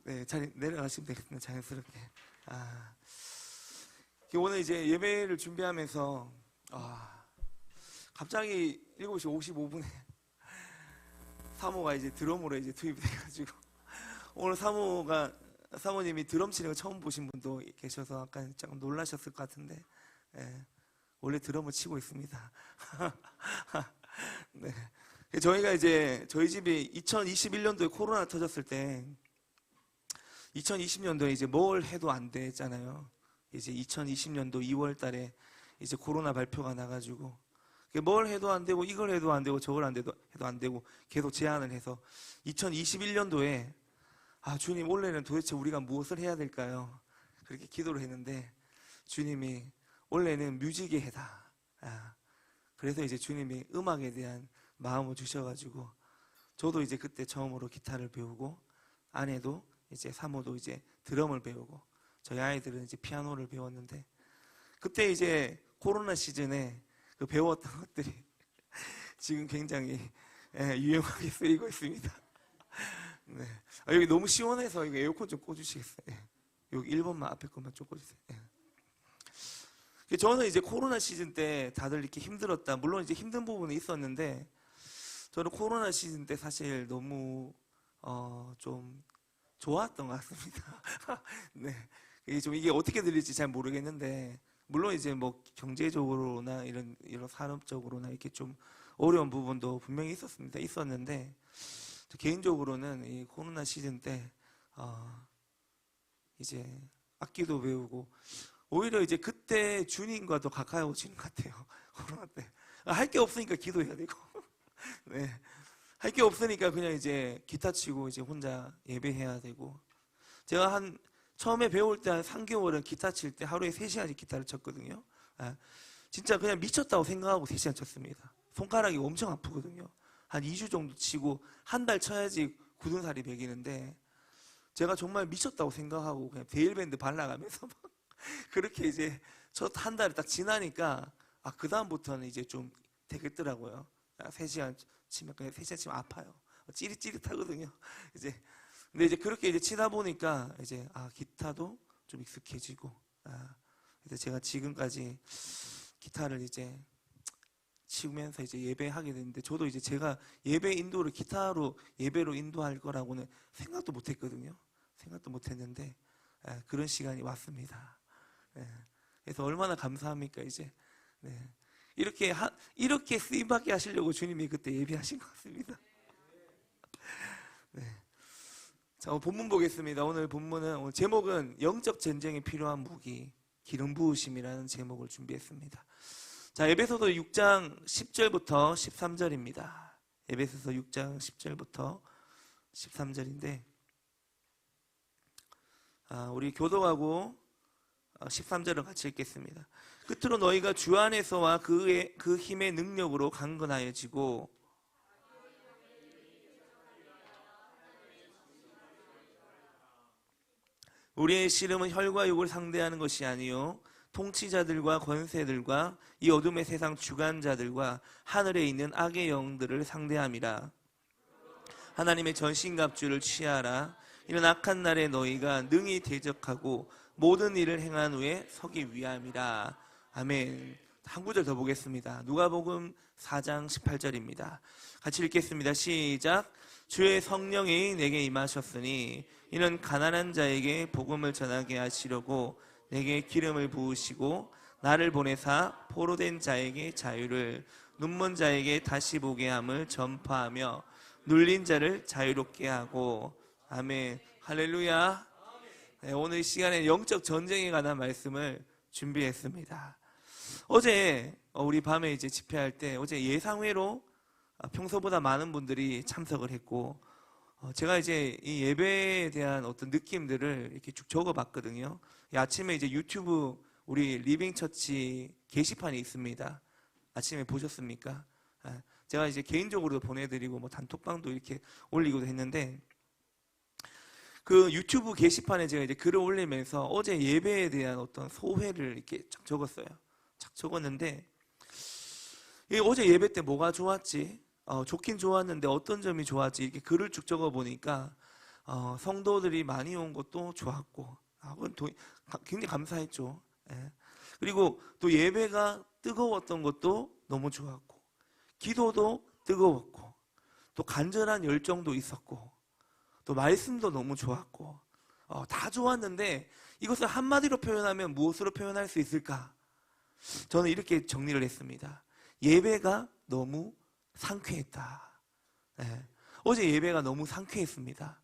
네, 잘 내려가시면 되겠습니다. 자연스럽게. 아, 오늘 이제 예배를 준비하면서 갑자기 7시 55분에 사모가 이제 드럼으로 이제 투입이 돼가지고 오늘 사모님이 드럼 치는 거 처음 보신 분도 계셔서 아까 조금 놀라셨을 것 같은데, 예, 원래 드럼을 치고 있습니다. 네. 저희가 이제 저희 집이 2021년도에 코로나 터졌을 때 2020년도에 이제 뭘 해도 안 됐잖아요. 이제 2020년도 2월 달에 이제 코로나 발표가 나가지고 뭘 해도 안 되고 이걸 해도 안 되고 저걸 해도 안 되고 계속 제한을 해서 2021년도에 주님 올해는 도대체 우리가 무엇을 해야 될까요? 그렇게 기도를 했는데 주님이 올해는 뮤직의 해다. 그래서 이제 주님이 음악에 대한 마음을 주셔가지고 저도 이제 그때 처음으로 기타를 배우고 아내도 이제 사모도 이제 드럼을 배우고 저희 아이들은 이제 피아노를 배웠는데 그때 이제 코로나 시즌에 그 배웠던 것들이 지금 굉장히 유용하게 쓰이고 있습니다. 네. 여기 너무 시원해서 이거 에어컨 좀 꺼주시겠어요? 여기 1번만 앞에 것만 좀 꺼주세요. 저는 이제 코로나 시즌 때 다들 이렇게 힘들었다. 물론 이제 힘든 부분이 있었는데 저는 코로나 시즌 때 사실 너무 좀 좋았던 것 같습니다. 네. 이게 어떻게 들릴지 잘 모르겠는데 물론 이제 뭐 경제적으로나 이런 산업적으로나 이렇게 좀 어려운 부분도 분명히 있었는데 개인적으로는 이 코로나 시즌 때 이제 악기도 배우고 오히려 이제 그때 주님과 더 가까워지는 것 같아요. 코로나 때 할 게 없으니까 기도해야 되고 네. 할 게 없으니까 그냥 이제 기타 치고 이제 혼자 예배해야 되고 제가 처음에 배울 때 한 3개월은 기타 칠 때 하루에 3시간씩 기타를 쳤거든요. 진짜 그냥 미쳤다고 생각하고 3시간 쳤습니다. 손가락이 엄청 아프거든요. 한 2주 정도 치고 한 달 쳐야지 굳은 살이 배기는데 제가 정말 미쳤다고 생각하고 그냥 데일밴드 발라가면서 막 그렇게 이제 첫 한 달이 딱 지나니까 그 다음부터는 이제 좀 되겠더라고요. 3시간 치면 그냥 3시간 치면 아파요. 찌릿찌릿하거든요. 근데 이제 그렇게 이제 치다 보니까 이제 기타도 좀 익숙해지고 그래서 제가 지금까지 기타를 이제 치면서 이제 예배하게 됐는데 저도 이제 제가 예배 인도를 기타로 예배로 인도할 거라고는 생각도 못했거든요. 생각도 못했는데 그런 시간이 왔습니다. 그래서 얼마나 감사합니까 이제. 네. 이렇게 쓰임받게 하시려고 주님이 그때 예비하신 것 같습니다. 네. 자, 본문 보겠습니다. 오늘 본문은 제목은 영적 전쟁에 필요한 무기 기름 부으심이라는 제목을 준비했습니다. 자, 에베소서 6장 10절부터 13절입니다. 에베소서 6장 10절부터 13절인데 우리 교독하고 13절을 같이 읽겠습니다. 끝으로 너희가 주 안에서와 그 힘의 능력으로 강건하여지고 우리의 씨름은 혈과 육을 상대하는 것이 아니요 통치자들과 권세들과 이 어둠의 세상 주관자들과 하늘에 있는 악의 영들을 상대함이라. 하나님의 전신갑주를 취하라. 이런 악한 날에 너희가 능히 대적하고 모든 일을 행한 후에 서기 위함이라. 아멘. 한 구절 더 보겠습니다. 누가복음 4장 18절입니다. 같이 읽겠습니다. 시작. 주의 성령이 내게 임하셨으니 이는 가난한 자에게 복음을 전하게 하시려고 내게 기름을 부으시고 나를 보내사 포로된 자에게 자유를 눈먼 자에게 다시 보게 함을 전파하며 눌린 자를 자유롭게 하고. 아멘. 할렐루야. 네, 오늘 이 시간에 영적 전쟁에 관한 말씀을 준비했습니다. 어제 우리 밤에 이제 집회할 때 어제 예상외로 평소보다 많은 분들이 참석을 했고 제가 이제 이 예배에 대한 어떤 느낌들을 이렇게 쭉 적어봤거든요. 아침에 이제 유튜브 우리 리빙처치 게시판이 있습니다. 아침에 보셨습니까? 제가 이제 개인적으로도 보내드리고 뭐 단톡방도 이렇게 올리기도 했는데 그 유튜브 게시판에 제가 이제 글을 올리면서 어제 예배에 대한 어떤 소회를 이렇게 쫙 적었어요. 쫙 적었는데 어제 예배 때 뭐가 좋았지? 좋긴 좋았는데 어떤 점이 좋았지? 이렇게 글을 쭉 적어보니까 성도들이 많이 온 것도 좋았고, 굉장히 감사했죠. 예. 그리고 또 예배가 뜨거웠던 것도 너무 좋았고, 기도도 뜨거웠고, 또 간절한 열정도 있었고, 또 말씀도 너무 좋았고, 다 좋았는데 이것을 한마디로 표현하면 무엇으로 표현할 수 있을까? 저는 이렇게 정리를 했습니다. 예배가 너무 상쾌했다. 예. 어제 예배가 너무 상쾌했습니다.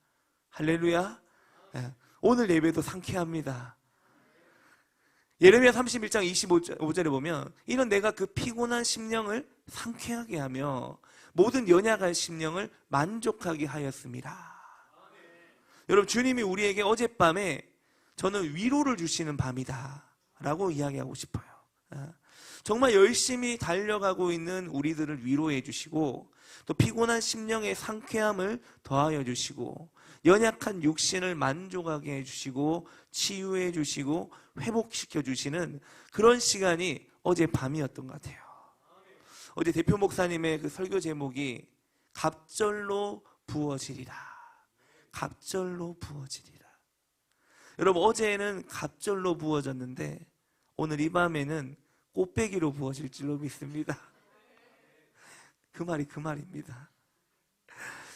할렐루야. 예. 오늘 예배도 상쾌합니다. 예레미야 31장 25절에 보면 이는 내가 그 피곤한 심령을 상쾌하게 하며 모든 연약한 심령을 만족하게 하였습니다. 여러분, 주님이 우리에게 어젯밤에 저는 위로를 주시는 밤이다 라고 이야기하고 싶어요. 정말 열심히 달려가고 있는 우리들을 위로해 주시고, 또 피곤한 심령의 상쾌함을 더하여 주시고, 연약한 육신을 만족하게 해주시고, 치유해 주시고, 회복시켜 주시는 그런 시간이 어제 밤이었던 것 같아요. 어제 대표 목사님의 그 설교 제목이 갑절로 부어지리라. 갑절로 부어지리라. 여러분, 어제는 갑절로 부어졌는데 오늘 이 밤에는 꽃배기로 부어질 줄로 믿습니다. 그 말이 그 말입니다.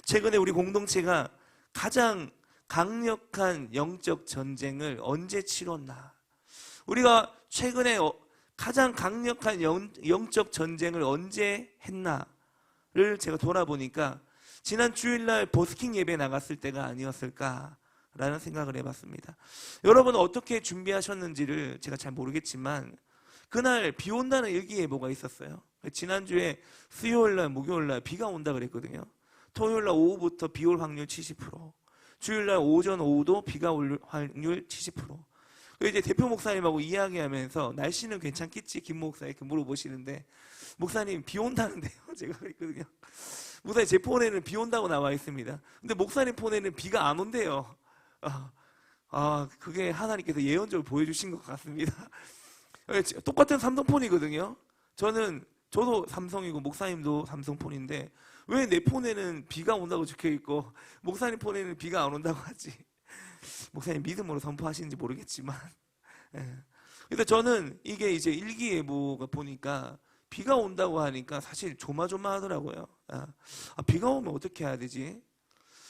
최근에 우리 공동체가 가장 강력한 영적 전쟁을 언제 치렀나? 우리가 최근에 가장 강력한 영적 전쟁을 언제 했나를 제가 돌아보니까 지난 주일날 버스킹 예배 나갔을 때가 아니었을까라는 생각을 해봤습니다. 여러분은 어떻게 준비하셨는지를 제가 잘 모르겠지만 그날 비 온다는 일기예보가 있었어요. 지난주에 수요일날, 목요일날 비가 온다 그랬거든요. 토요일날 오후부터 비 올 확률 70%, 주일날 오전, 오후도 비가 올 확률 70%. 이제 대표 목사님하고 이야기하면서 날씨는 괜찮겠지? 김 목사 이렇게 물어보시는데, 목사님 비 온다는데요? 제가 그랬거든요. 목사님 제 폰에는 비 온다고 나와 있습니다. 근데 목사님 폰에는 비가 안 온대요. 그게 하나님께서 예언적으로 보여주신 것 같습니다. 똑같은 삼성폰이거든요. 저도 삼성이고 목사님도 삼성폰인데 왜 내 폰에는 비가 온다고 적혀있고 목사님 폰에는 비가 안 온다고 하지? 목사님 믿음으로 선포하시는지 모르겠지만, 예. 그래서 저는 이게 이제 일기예보가 보니까 비가 온다고 하니까 사실 조마조마하더라고요. 비가 오면 어떻게 해야 되지?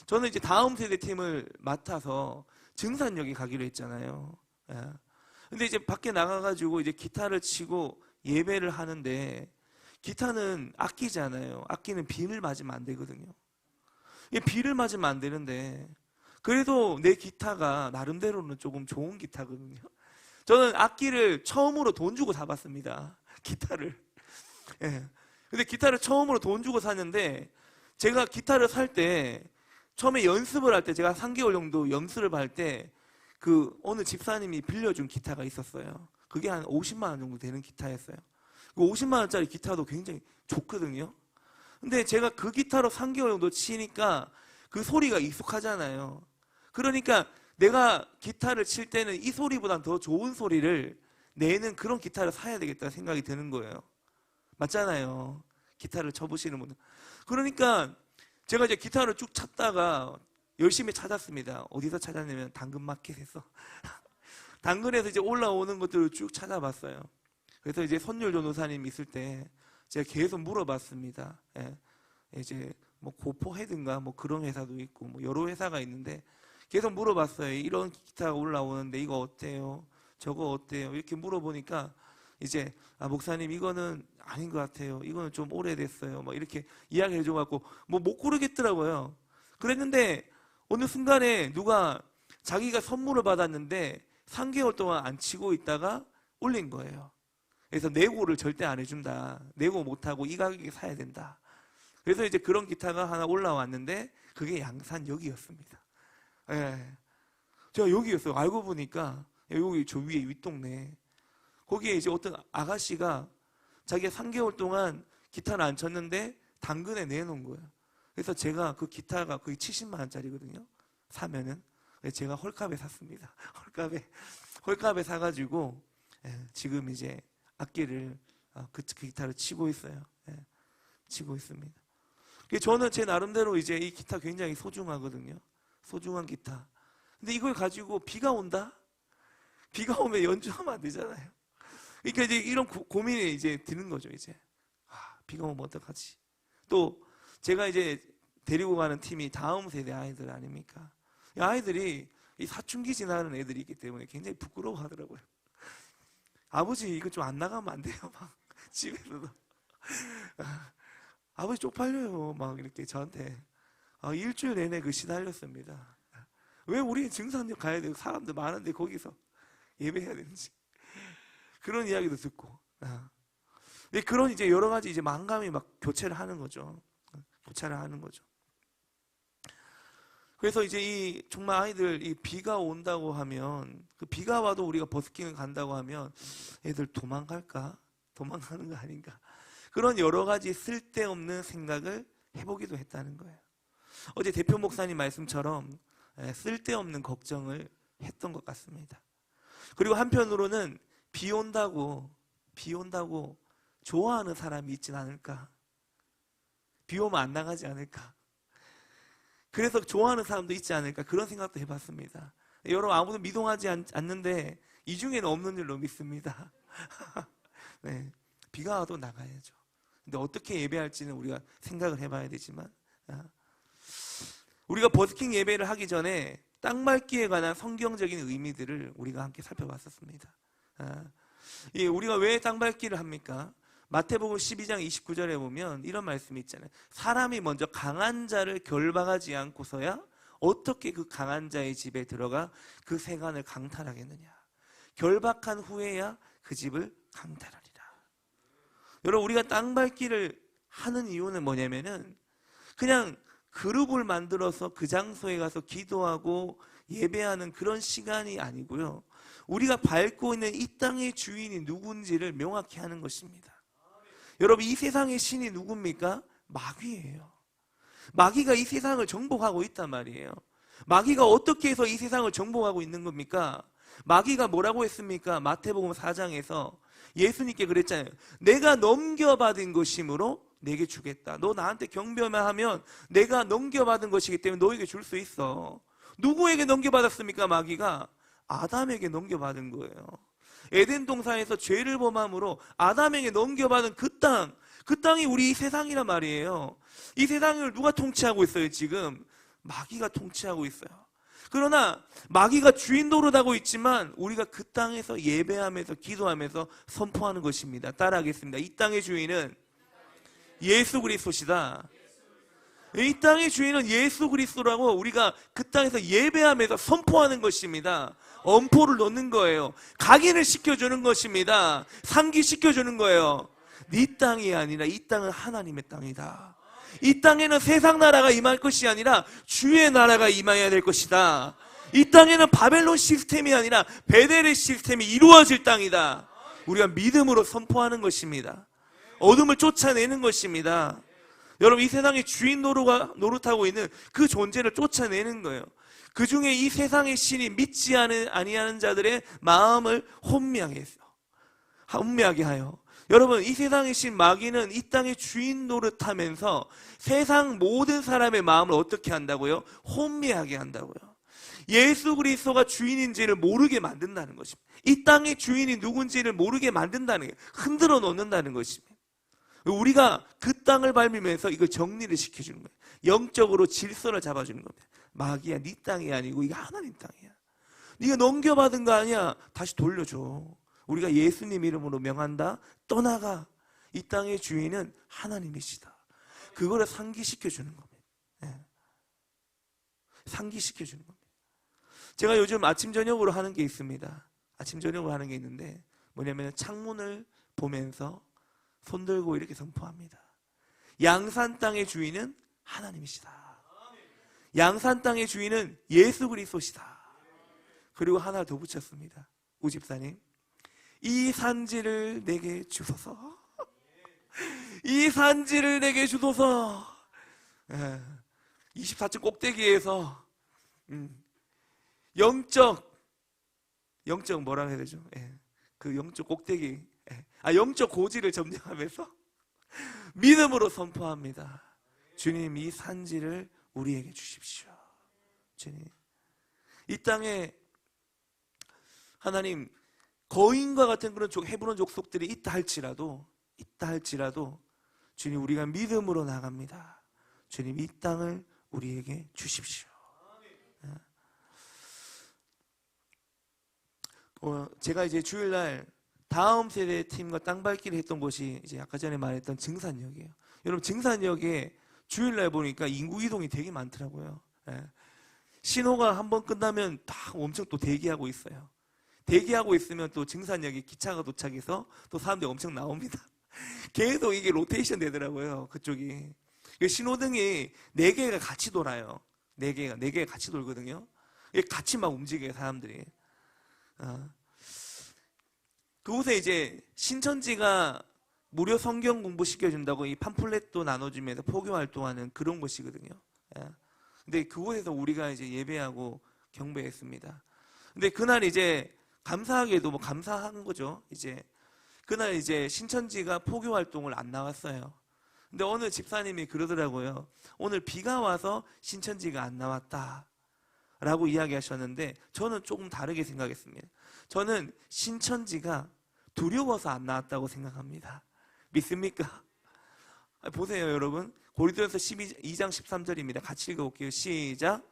저는 이제 다음 세대 팀을 맡아서 증산역에 가기로 했잖아요. 예. 근데 이제 밖에 나가가지고 이제 기타를 치고 예배를 하는데, 기타는 악기잖아요. 악기는 비를 맞으면 안 되거든요. 비를 맞으면 안 되는데, 그래도 내 기타가 나름대로는 조금 좋은 기타거든요. 저는 악기를 처음으로 돈 주고 사봤습니다. 기타를. 예. 근데 기타를 처음으로 돈 주고 샀는데, 제가 기타를 살 때, 처음에 연습을 할 때, 제가 3개월 정도 연습을 할 때, 어느 집사님이 빌려준 기타가 있었어요. 그게 한 50만 원 정도 되는 기타였어요. 50만 원짜리 기타도 굉장히 좋거든요. 근데 제가 그 기타로 3개월 정도 치니까 그 소리가 익숙하잖아요. 그러니까 내가 기타를 칠 때는 이 소리보다 더 좋은 소리를 내는 그런 기타를 사야 되겠다 생각이 드는 거예요. 맞잖아요. 기타를 쳐보시는 분들. 그러니까 제가 이제 기타를 쭉 찾다가 열심히 찾았습니다. 어디서 찾았냐면 당근마켓에서. 당근에서 이제 올라오는 것들을 쭉 찾아봤어요. 그래서 이제 선율 전도사님 있을 때 제가 계속 물어봤습니다. 예. 이제 뭐 고포헤드인가 뭐 그런 회사도 있고 뭐 여러 회사가 있는데 계속 물어봤어요. 이런 기타가 올라오는데 이거 어때요? 저거 어때요? 이렇게 물어보니까 이제 목사님 이거는 아닌 것 같아요. 이거는 좀 오래됐어요. 뭐 이렇게 이야기해 줘갖고 뭐 못 고르겠더라고요. 그랬는데 어느 순간에 누가 자기가 선물을 받았는데 3개월 동안 안 치고 있다가 올린 거예요. 그래서 내고를 절대 안 해준다. 내고 못하고 이 가격에 사야 된다. 그래서 이제 그런 기타가 하나 올라왔는데 그게 양산역이었습니다. 예. 제가 여기였어요. 알고 보니까 여기 저 위에 윗동네. 거기에 이제 어떤 아가씨가 자기가 3개월 동안 기타를 안 쳤는데 당근에 내놓은 거예요. 그래서 제가 그 기타가 거의 70만 원짜리거든요. 사면은. 제가 헐값에 샀습니다. 헐값에 사가지고 지금 이제 악기를 그 기타를 치고 있어요. 치고 있습니다. 저는 제 나름대로 이제 이 기타 굉장히 소중하거든요. 소중한 기타. 근데 이걸 가지고 비가 온다? 비가 오면 연주하면 안 되잖아요. 그러니까 이제 이런 고민이 이제 드는 거죠, 이제. 비가 오면 어떡하지? 또 제가 이제 데리고 가는 팀이 다음 세대 아이들 아닙니까? 이 아이들이 이 사춘기 지나는 애들이 있기 때문에 굉장히 부끄러워 하더라고요. 아버지, 이거 좀 안 나가면 안 돼요? 막 집에서도. 아버지 쪽팔려요. 막 이렇게 저한테. 일주일 내내 그 시달렸습니다. 왜 우리 증산역 가야 되고 사람들 많은데 거기서 예배해야 되는지. 그런 이야기도 듣고. 그런 이제 여러 가지 이제 만감이 막 교체를 하는 거죠. 교차를 하는 거죠. 그래서 이제 이 정말 아이들 이 비가 온다고 하면 그 비가 와도 우리가 버스킹을 간다고 하면 애들 도망갈까? 도망가는 거 아닌가? 그런 여러 가지 쓸데없는 생각을 해보기도 했다는 거예요. 어제 대표 목사님 말씀처럼 쓸데없는 걱정을 했던 것 같습니다. 그리고 한편으로는 비 온다고 좋아하는 사람이 있진 않을까? 비 오면 안 나가지 않을까? 그래서 좋아하는 사람도 있지 않을까? 그런 생각도 해봤습니다. 여러분, 아무도 미동하지 않는데 이 중에는 없는 줄로 믿습니다. 네, 비가 와도 나가야죠. 근데 어떻게 예배할지는 우리가 생각을 해봐야 되지만, 우리가 버스킹 예배를 하기 전에 땅 밟기에 관한 성경적인 의미들을 우리가 함께 살펴봤었습니다. 우리가 왜 땅 밟기를 합니까? 마태복음 12장 29절에 보면 이런 말씀이 있잖아요. 사람이 먼저 강한 자를 결박하지 않고서야 어떻게 그 강한 자의 집에 들어가 그 세간을 강탈하겠느냐. 결박한 후에야 그 집을 강탈하리라. 여러분, 우리가 땅 밟기를 하는 이유는 뭐냐면은 그냥 그룹을 만들어서 그 장소에 가서 기도하고 예배하는 그런 시간이 아니고요. 우리가 밟고 있는 이 땅의 주인이 누군지를 명확히 하는 것입니다. 여러분, 이 세상의 신이 누굽니까? 마귀예요. 마귀가 이 세상을 정복하고 있단 말이에요. 마귀가 어떻게 해서 이 세상을 정복하고 있는 겁니까? 마귀가 뭐라고 했습니까? 마태복음 4장에서 예수님께 그랬잖아요. 내가 넘겨받은 것이므로 내게 주겠다. 너 나한테 경배만 하면 내가 넘겨받은 것이기 때문에 너에게 줄 수 있어. 누구에게 넘겨받았습니까? 마귀가 아담에게 넘겨받은 거예요. 에덴 동산에서 죄를 범함으로 아담에게 넘겨받은 그 땅이 우리 이 세상이란 말이에요. 이 세상을 누가 통치하고 있어요? 지금 마귀가 통치하고 있어요. 그러나 마귀가 주인 노릇하고 있지만 우리가 그 땅에서 예배하면서 기도하면서 선포하는 것입니다. 따라하겠습니다. 이 땅의 주인은 예수 그리스도시다. 이 땅의 주인은 예수 그리스도라고 우리가 그 땅에서 예배하면서 선포하는 것입니다. 엄포를 놓는 거예요. 각인을 시켜주는 것입니다. 상기시켜주는 거예요. 네 땅이 아니라 이 땅은 하나님의 땅이다. 이 땅에는 세상 나라가 임할 것이 아니라 주의 나라가 임해야 될 것이다. 이 땅에는 바벨론 시스템이 아니라 베델의 시스템이 이루어질 땅이다. 우리가 믿음으로 선포하는 것입니다. 어둠을 쫓아내는 것입니다. 여러분, 이 세상의 주인 노릇하고 있는 그 존재를 쫓아내는 거예요. 그 중에 이 세상의 신이 믿지 아니하는 자들의 마음을 혼미하게 하여. 여러분, 이 세상의 신 마귀는 이 땅의 주인 노릇하면서 세상 모든 사람의 마음을 어떻게 한다고요? 혼미하게 한다고요. 예수 그리스도가 주인인지를 모르게 만든다는 것입니다. 이 땅의 주인이 누군지를 모르게 만든다는 게 흔들어 놓는다는 것입니다. 우리가 그 땅을 밟으면서 이걸 정리를 시켜주는 거예요. 영적으로 질서를 잡아주는 겁니다. 마귀야, 네 땅이 아니고 이게 하나님 땅이야. 네가 넘겨받은 거 아니야. 다시 돌려줘. 우리가 예수님 이름으로 명한다. 떠나가. 이 땅의 주인은 하나님이시다. 그거를 상기시켜주는 겁니다. 네. 상기시켜주는 겁니다. 제가 요즘 아침 저녁으로 하는 게 있습니다. 아침 저녁으로 하는 게 있는데 뭐냐면 창문을 보면서 손 들고 이렇게 선포합니다. 양산 땅의 주인은 하나님이시다. 양산 땅의 주인은 예수 그리스도시다. 그리고 하나 더 붙였습니다. 우집사님, 이 산지를 내게 주소서. 이 산지를 내게 주소서. 24층 꼭대기에서 영적 뭐라 해야 되죠? 그 영적 꼭대기, 영적 고지를 점령하면서 믿음으로 선포합니다. 주님, 이 산지를 우리에게 주십시오. 주님. 이 땅에 하나님 거인과 같은 그런 헤브론 족속들이 있다 할지라도 주님, 우리가 믿음으로 나갑니다. 주님, 이 땅을 우리에게 주십시오. 제가 이제 주일날 다음 세대 팀과 땅밟기를 했던 곳이 이제 아까 전에 말했던 증산역이에요. 여러분, 증산역에 주일날 보니까 인구 이동이 되게 많더라고요. 신호가 한번 끝나면 다 엄청 또 대기하고 있어요. 대기하고 있으면 또 증산역에 기차가 도착해서 또 사람들이 엄청 나옵니다. 계속 이게 로테이션 되더라고요, 그쪽이. 신호등이 4개가 같이 돌아요. 4개가 같이 돌거든요. 같이 막 움직여요, 사람들이. 그곳에 이제 신천지가 무료 성경 공부 시켜준다고 이 팜플렛도 나눠주면서 포교 활동하는 그런 곳이거든요. 근데 그곳에서 우리가 이제 예배하고 경배했습니다. 근데 그날 이제 감사하게도 뭐 감사한 거죠. 이제 그날 이제 신천지가 포교 활동을 안 나왔어요. 근데 어느 집사님이 그러더라고요. 오늘 비가 와서 신천지가 안 나왔다 라고 이야기하셨는데, 저는 조금 다르게 생각했습니다. 저는 신천지가 두려워서 안 나왔다고 생각합니다. 믿습니까? 보세요, 여러분. 고린도전서 12장 13절입니다. 같이 읽어볼게요. 시작.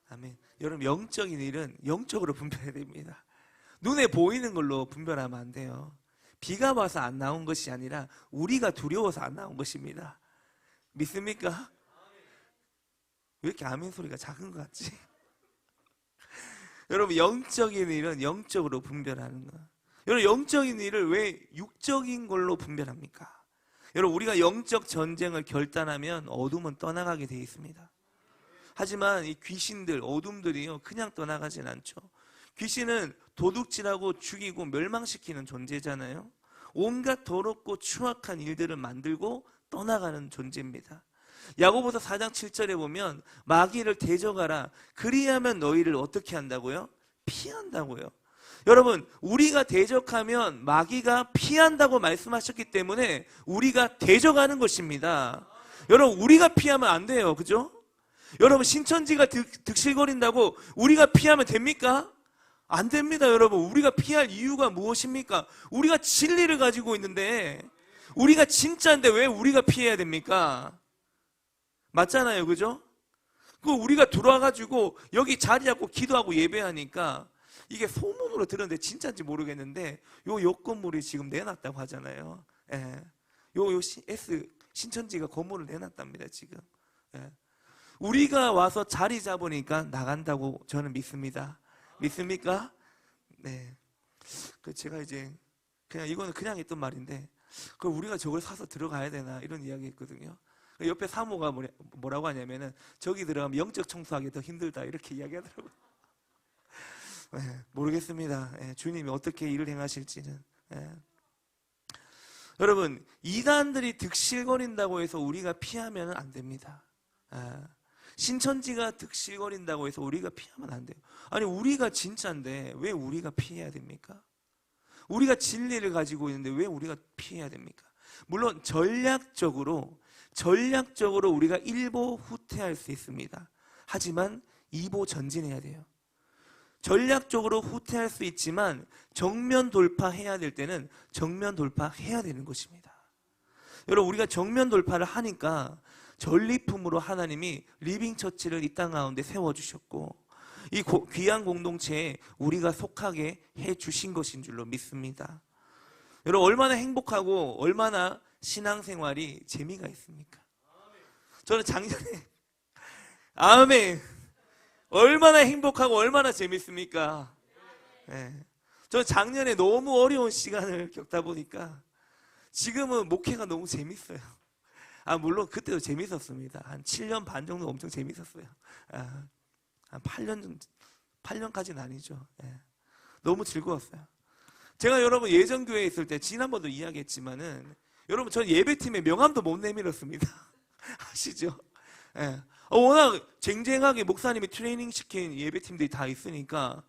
아멘. 여러분, 영적인 일은 영적으로 분별해야 됩니다. 눈에 보이는 걸로 분별하면 안 돼요. 비가 와서 안 나온 것이 아니라 우리가 두려워서 안 나온 것입니다. 믿습니까? 왜 이렇게 아멘 소리가 작은 것 같지? 여러분, 영적인 일은 영적으로 분별하는 거예요. 여러분, 영적인 일을 왜 육적인 걸로 분별합니까? 여러분, 우리가 영적 전쟁을 결단하면 어둠은 떠나가게 되어 있습니다. 하지만 이 귀신들, 어둠들이요, 그냥 떠나가진 않죠. 귀신은 도둑질하고 죽이고 멸망시키는 존재잖아요. 온갖 더럽고 추악한 일들을 만들고 떠나가는 존재입니다. 야고보서 4장 7절에 보면 마귀를 대적하라, 그리하면 너희를 어떻게 한다고요? 피한다고요. 여러분, 우리가 대적하면 마귀가 피한다고 말씀하셨기 때문에 우리가 대적하는 것입니다. 여러분, 우리가 피하면 안 돼요. 그죠? 여러분, 신천지가 득실거린다고 우리가 피하면 됩니까? 안 됩니다. 여러분, 우리가 피할 이유가 무엇입니까? 우리가 진리를 가지고 있는데, 우리가 진짜인데 왜 우리가 피해야 됩니까? 맞잖아요. 그죠? 우리가 들어와가지고 여기 자리 잡고 기도하고 예배하니까 이게 소문으로 들었는데 진짜인지 모르겠는데 옆 건물이 지금 내놨다고 하잖아요. 예. 신천지가 건물을 내놨답니다, 지금. 예. 우리가 와서 자리 잡으니까 나간다고 저는 믿습니다. 믿습니까? 네. 제가 이제 이거는 그냥 했던 말인데, 우리가 저걸 사서 들어가야 되나 이런 이야기 했거든요. 옆에 사모가 뭐라고 하냐면은 저기 들어가면 영적 청소하기 더 힘들다 이렇게 이야기하더라고요. 네, 모르겠습니다. 네, 주님이 어떻게 일을 행하실지는. 네. 여러분, 이단들이 득실거린다고 해서 우리가 피하면 안 됩니다. 신천지가 득실거린다고 해서 우리가 피하면 안 돼요. 아니, 우리가 진짜인데 왜 우리가 피해야 됩니까? 우리가 진리를 가지고 있는데 왜 우리가 피해야 됩니까? 물론 전략적으로 우리가 일보 후퇴할 수 있습니다. 하지만 이보 전진해야 돼요. 전략적으로 후퇴할 수 있지만 정면 돌파해야 될 때는 정면 돌파해야 되는 것입니다. 여러분, 우리가 정면 돌파를 하니까 전리품으로 하나님이 리빙처치를 이 땅 가운데 세워주셨고, 이 귀한 공동체에 우리가 속하게 해주신 것인 줄로 믿습니다. 여러분, 얼마나 행복하고 얼마나 신앙생활이 재미가 있습니까? 저는 작년에 아멘, 얼마나 행복하고 얼마나 재밌습니까? 네. 저는 작년에 너무 어려운 시간을 겪다 보니까 지금은 목회가 너무 재밌어요. 물론 그때도 재밌었습니다. 한 7년 반 정도 엄청 재밌었어요. 한 8년까지는 아니죠. 네. 너무 즐거웠어요. 제가 여러분 예전 교회에 있을 때 지난번도 이야기했지만은, 여러분, 전 예배팀에 명함도 못 내밀었습니다. 아시죠? 네. 워낙 쟁쟁하게 목사님이 트레이닝 시킨 예배팀들이 다 있으니까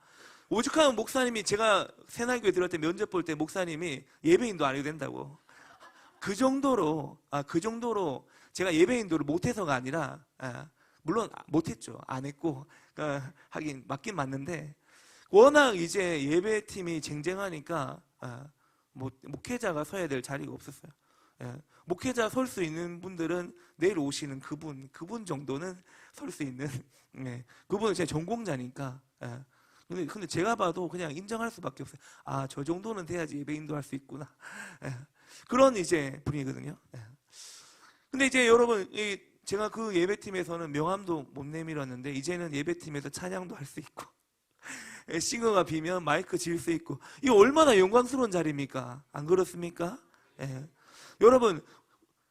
오죽하면 목사님이, 제가 새날교회 들어갈 때 면접 볼 때 목사님이 예배인도 안 해도 된다고. 그 정도로 제가 예배인도를 못해서가 아니라, 물론 못했죠. 안 했고, 하긴 맞긴 맞는데, 워낙 이제 예배팀이 쟁쟁하니까 목회자가 서야 될 자리가 없었어요. 목회자 설 수 있는 분들은 내일 오시는 그분 정도는 설 수 있는, 그분은 제 전공자니까. 근데 제가 봐도 그냥 인정할 수밖에 없어요. 아, 저 정도는 돼야지 예배인도 할 수 있구나. 그런 이제 분위기거든요. 근데 이제 여러분, 제가 그 예배팀에서는 명함도 못 내밀었는데, 이제는 예배팀에서 찬양도 할 수 있고, 싱어가 비면 마이크 질 수 있고, 이 얼마나 영광스러운 자리입니까? 안 그렇습니까? 여러분,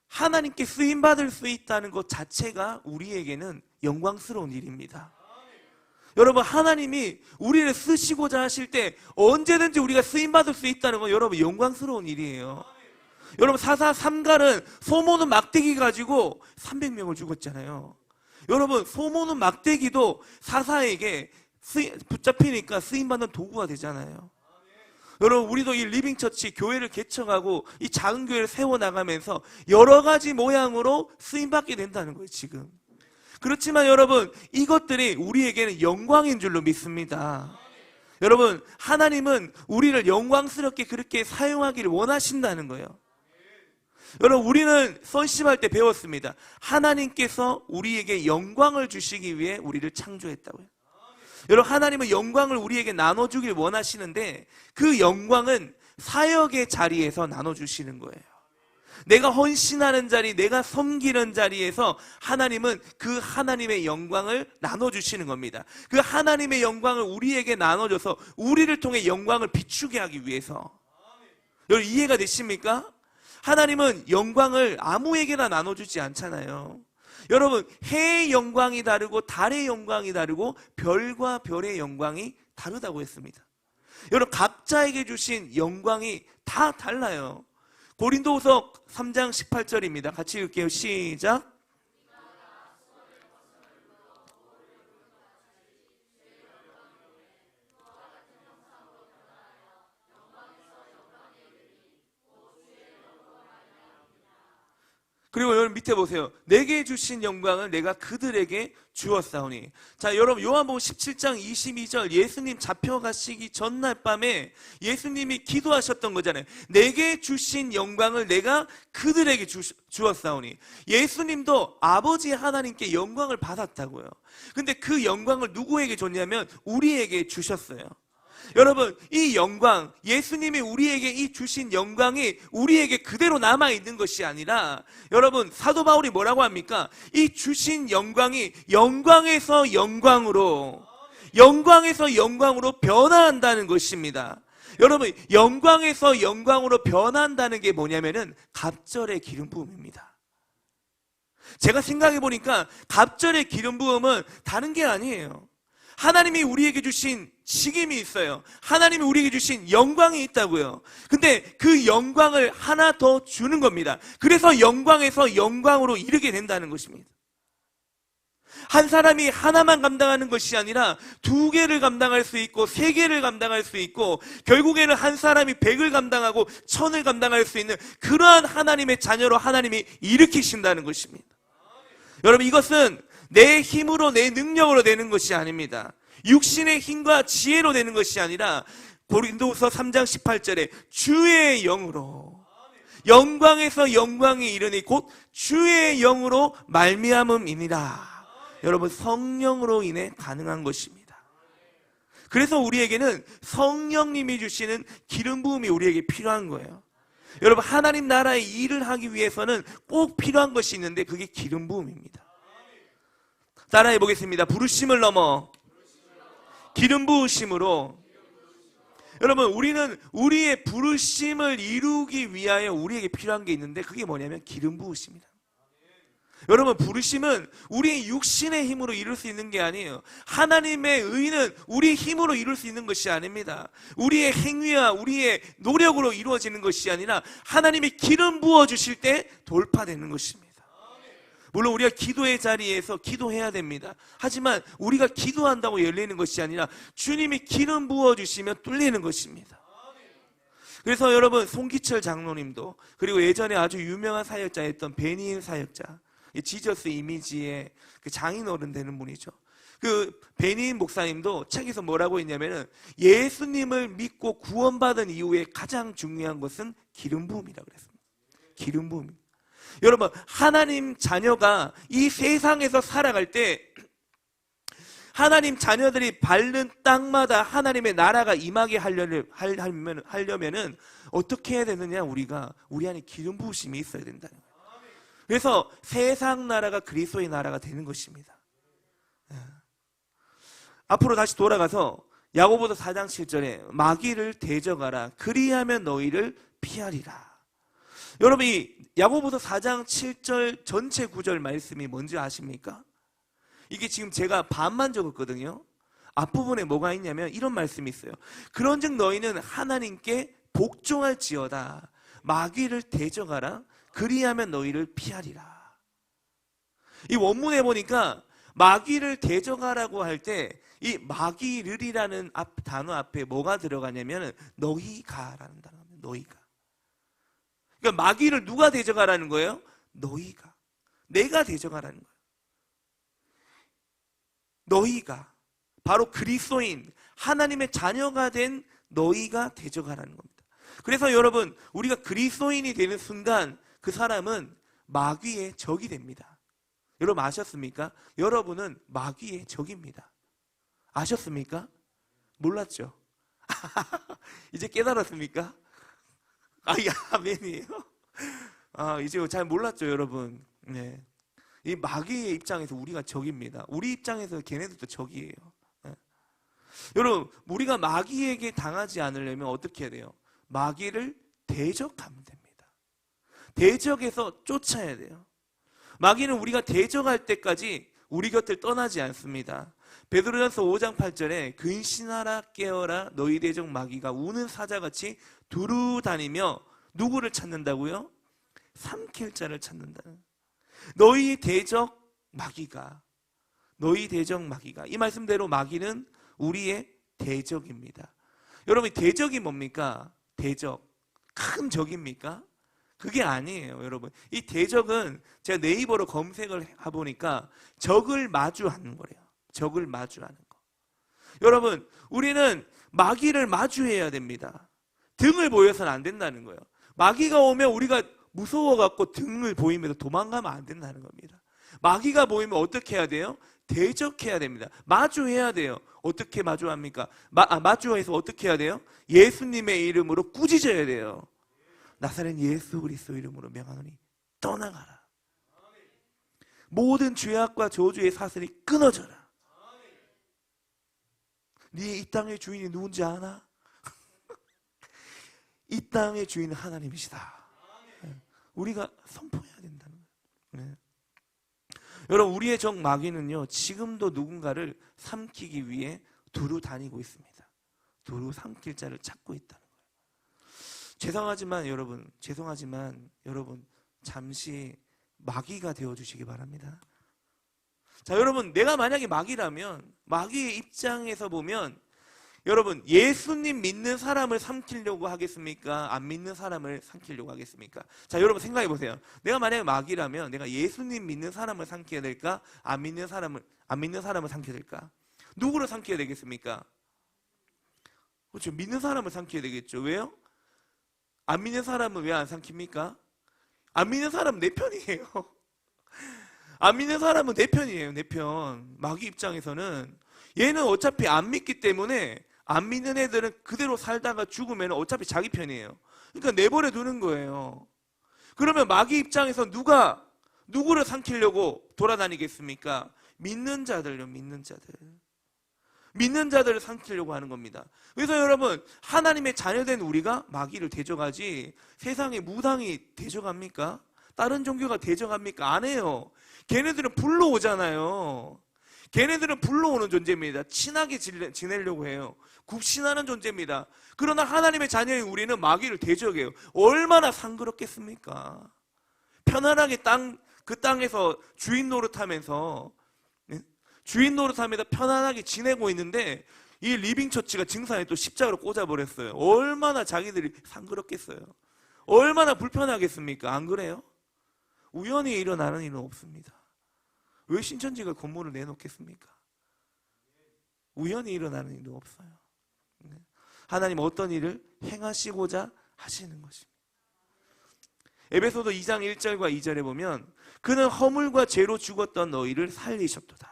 하나님께 쓰임받을 수 있다는 것 자체가 우리에게는 영광스러운 일입니다. 여러분, 하나님이 우리를 쓰시고자 하실 때 언제든지 우리가 쓰임받을 수 있다는 건 여러분 영광스러운 일이에요. 여러분, 사사 삼갈은 소모는 막대기 가지고 300명을 죽었잖아요. 여러분, 소모는 막대기도 사사에게 붙잡히니까 쓰임받는 도구가 되잖아요. 여러분, 우리도 이 리빙처치 교회를 개척하고 이 작은 교회를 세워나가면서 여러 가지 모양으로 쓰임받게 된다는 거예요, 지금. 그렇지만 여러분, 이것들이 우리에게는 영광인 줄로 믿습니다. 여러분, 하나님은 우리를 영광스럽게 그렇게 사용하기를 원하신다는 거예요. 여러분, 우리는 선심할 때 배웠습니다. 하나님께서 우리에게 영광을 주시기 위해 우리를 창조했다고요. 여러분, 하나님은 영광을 우리에게 나눠주길 원하시는데 그 영광은 사역의 자리에서 나눠주시는 거예요. 내가 헌신하는 자리, 내가 섬기는 자리에서 하나님은 그 하나님의 영광을 나눠주시는 겁니다. 그 하나님의 영광을 우리에게 나눠줘서 우리를 통해 영광을 비추게 하기 위해서. 여러분, 이해가 되십니까? 하나님은 영광을 아무에게나 나눠주지 않잖아요. 여러분, 해의 영광이 다르고 달의 영광이 다르고 별과 별의 영광이 다르다고 했습니다. 여러분, 각자에게 주신 영광이 다 달라요. 고린도후서 3장 18절입니다. 같이 읽을게요. 시작. 그리고 여러분 밑에 보세요. 내게 주신 영광을 내가 그들에게 주었사오니. 자, 여러분, 요한복음 17장 22절, 예수님 잡혀가시기 전날 밤에 예수님이 기도하셨던 거잖아요. 내게 주신 영광을 내가 그들에게 주었사오니. 예수님도 아버지 하나님께 영광을 받았다고요. 근데 그 영광을 누구에게 줬냐면 우리에게 주셨어요. 여러분, 이 영광, 예수님이 우리에게 이 주신 영광이 우리에게 그대로 남아있는 것이 아니라, 여러분, 사도 바울이 뭐라고 합니까? 이 주신 영광이 영광에서 영광으로 변화한다는 것입니다. 여러분, 영광에서 영광으로 변한다는 게 뭐냐면은 갑절의 기름 부음입니다. 제가 생각해 보니까 갑절의 기름 부음은 다른 게 아니에요. 하나님이 우리에게 주신 직임이 있어요. 하나님이 우리에게 주신 영광이 있다고요. 근데 그 영광을 하나 더 주는 겁니다. 그래서 영광에서 영광으로 이르게 된다는 것입니다. 한 사람이 하나만 감당하는 것이 아니라 2개를 감당할 수 있고 3개를 감당할 수 있고, 결국에는 한 사람이 100을 감당하고 1000을 감당할 수 있는 그러한 하나님의 자녀로 하나님이 일으키신다는 것입니다. 여러분, 이것은 내 힘으로, 내 능력으로 되는 것이 아닙니다. 육신의 힘과 지혜로 되는 것이 아니라 고린도후서 3장 18절에 주의 영으로, 영광에서 영광이 이르니 곧 주의 영으로 말미암음이니라. 여러분, 성령으로 인해 가능한 것입니다. 그래서 우리에게는 성령님이 주시는 기름 부음이 우리에게 필요한 거예요. 여러분, 하나님 나라의 일을 하기 위해서는 꼭 필요한 것이 있는데 그게 기름 부음입니다. 따라해 보겠습니다. 부르심을 넘어 기름 부으심으로. 여러분, 우리는 우리의 부르심을 이루기 위하여 우리에게 필요한 게 있는데 그게 뭐냐면 기름 부으심이다. 여러분, 부르심은 우리의 육신의 힘으로 이룰 수 있는 게 아니에요. 하나님의 의는 우리 힘으로 이룰 수 있는 것이 아닙니다. 우리의 행위와 우리의 노력으로 이루어지는 것이 아니라 하나님이 기름 부어주실 때 돌파되는 것입니다. 물론 우리가 기도의 자리에서 기도해야 됩니다. 하지만 우리가 기도한다고 열리는 것이 아니라 주님이 기름 부어주시면 뚫리는 것입니다. 그래서 여러분, 송기철 장로님도, 그리고 예전에 아주 유명한 사역자였던 베니인 사역자, 지저스 이미지의 그 장인어른 되는 분이죠. 그 베니인 목사님도 책에서 뭐라고 했냐면은, 예수님을 믿고 구원받은 이후에 가장 중요한 것은 기름 부음이라고 그랬습니다. 기름 부음. 여러분, 하나님 자녀가 이 세상에서 살아갈 때 하나님 자녀들이 밟는 땅마다 하나님의 나라가 임하게 하려면은 어떻게 해야 되느냐? 우리 안에 기름 부으심이 있어야 된다는 거예요. 그래서 세상 나라가 그리스도의 나라가 되는 것입니다. 앞으로 다시 돌아가서 야고보서 4장 7절에 마귀를 대적하라, 그리하면 너희를 피하리라. 여러분, 이 야고보서 4장 7절 전체 구절 말씀이 뭔지 아십니까? 이게 지금 제가 반만 적었거든요. 앞부분에 뭐가 있냐면 이런 말씀이 있어요. 그런즉 너희는 하나님께 복종할지어다, 마귀를 대적하라, 그리하면 너희를 피하리라. 이 원문에 보니까 마귀를 대적하라고 할 때 이 마귀를이라는 단어 앞에 뭐가 들어가냐면 너희가라는 단어입니다. 너희가. 그러니까 마귀를 누가 대적하라는 거예요? 너희가. 내가 대적하라는 거예요. 너희가 바로 그리스도인 하나님의 자녀가 된 너희가 대적하라는 겁니다. 그래서 여러분, 우리가 그리스도인이 되는 순간 그 사람은 마귀의 적이 됩니다. 여러분 아셨습니까? 여러분은 마귀의 적입니다. 아셨습니까? 몰랐죠? 이제 깨달았습니까? 아멘이에요. 이제 잘 몰랐죠, 여러분. 네. 이 마귀의 입장에서 우리가 적입니다. 우리 입장에서 걔네들도 적이에요. 네. 여러분, 우리가 마귀에게 당하지 않으려면 어떻게 해야 돼요? 마귀를 대적하면 됩니다. 대적해서 쫓아야 돼요. 마귀는 우리가 대적할 때까지 우리 곁을 떠나지 않습니다. 베드로전서 5장 8절에 근신하라 깨어라 너희 대적 마귀가 우는 사자같이 두루 다니며 누구를 찾는다고요? 삼킬 자를 찾는다는. 너희 대적 마귀가, 이 말씀대로 마귀는 우리의 대적입니다. 여러분, 대적이 뭡니까? 대적, 큰 적입니까? 그게 아니에요, 여러분. 이 대적은 제가 네이버로 검색을 해보니까 적을 마주하는 거래요. 적을 마주하는 거. 여러분, 우리는 마귀를 마주해야 됩니다. 등을 보여서는 안 된다는 거예요. 마귀가 오면 우리가 무서워갖고 등을 보이면서 도망가면 안 된다는 겁니다. 마귀가 보이면 어떻게 해야 돼요? 대적해야 됩니다. 마주해야 돼요. 어떻게 마주합니까? 마주해서 어떻게 해야 돼요? 예수님의 이름으로 꾸짖어야 돼요. 나사렛 예수 그리스도 이름으로 명하노니 떠나가라. 모든 죄악과 저주의 사슬이 끊어져라. 네 이 땅의 주인이 누군지 아나? 이 땅의 주인은 하나님이시다. 우리가 선포해야 된다는 거예요. 네. 여러분, 우리의 적 마귀는요, 지금도 누군가를 삼키기 위해 두루 다니고 있습니다. 두루 삼킬 자를 찾고 있다는 거예요. 죄송하지만 여러분 잠시 마귀가 되어주시기 바랍니다. 자, 여러분, 내가 만약에 마귀라면 마귀의 입장에서 보면 여러분, 예수님 믿는 사람을 삼키려고 하겠습니까? 안 믿는 사람을 삼키려고 하겠습니까? 자, 여러분 생각해 보세요. 내가 만약에 마귀라면 내가 예수님 믿는 사람을 삼켜야 될까? 안 믿는 사람을 삼켜야 될까? 누구를 삼켜야 되겠습니까? 그렇죠. 믿는 사람을 삼켜야 되겠죠. 왜요? 안 믿는 사람은 왜 안 삼킵니까? 안 믿는 사람은 내 편이에요. 안 믿는 사람은 내 편이에요. 내 편. 마귀 입장에서는 얘는 어차피 안 믿기 때문에 안 믿는 애들은 그대로 살다가 죽으면 어차피 자기 편이에요. 그러니까 내버려 두는 거예요. 그러면 마귀 입장에서 누구를 삼키려고 돌아다니겠습니까? 믿는 자들요, 믿는 자들. 믿는 자들을 삼키려고 하는 겁니다. 그래서 여러분, 하나님의 자녀된 우리가 마귀를 대적하지 세상의 무당이 대적합니까? 다른 종교가 대적합니까? 안 해요. 걔네들은 불러오잖아요. 걔네들은 불러오는 존재입니다. 친하게 지내려고 해요. 굽신하는 존재입니다. 그러나 하나님의 자녀인 우리는 마귀를 대적해요. 얼마나 상그럽겠습니까? 편안하게 그 땅에서 주인 노릇하면서 주인 노릇하면서 편안하게 지내고 있는데 이 리빙 처치가 증산에 또 십자가로 꽂아버렸어요. 얼마나 자기들이 상그럽겠어요. 얼마나 불편하겠습니까? 안 그래요? 우연히 일어나는 일은 없습니다. 왜 신천지가 건물을 내놓겠습니까? 우연히 일어나는 일은 없어요. 하나님 어떤 일을 행하시고자 하시는 것입니다. 에베소서 2장 1절과 2절에 보면 그는 허물과 죄로 죽었던 너희를 살리셨도다.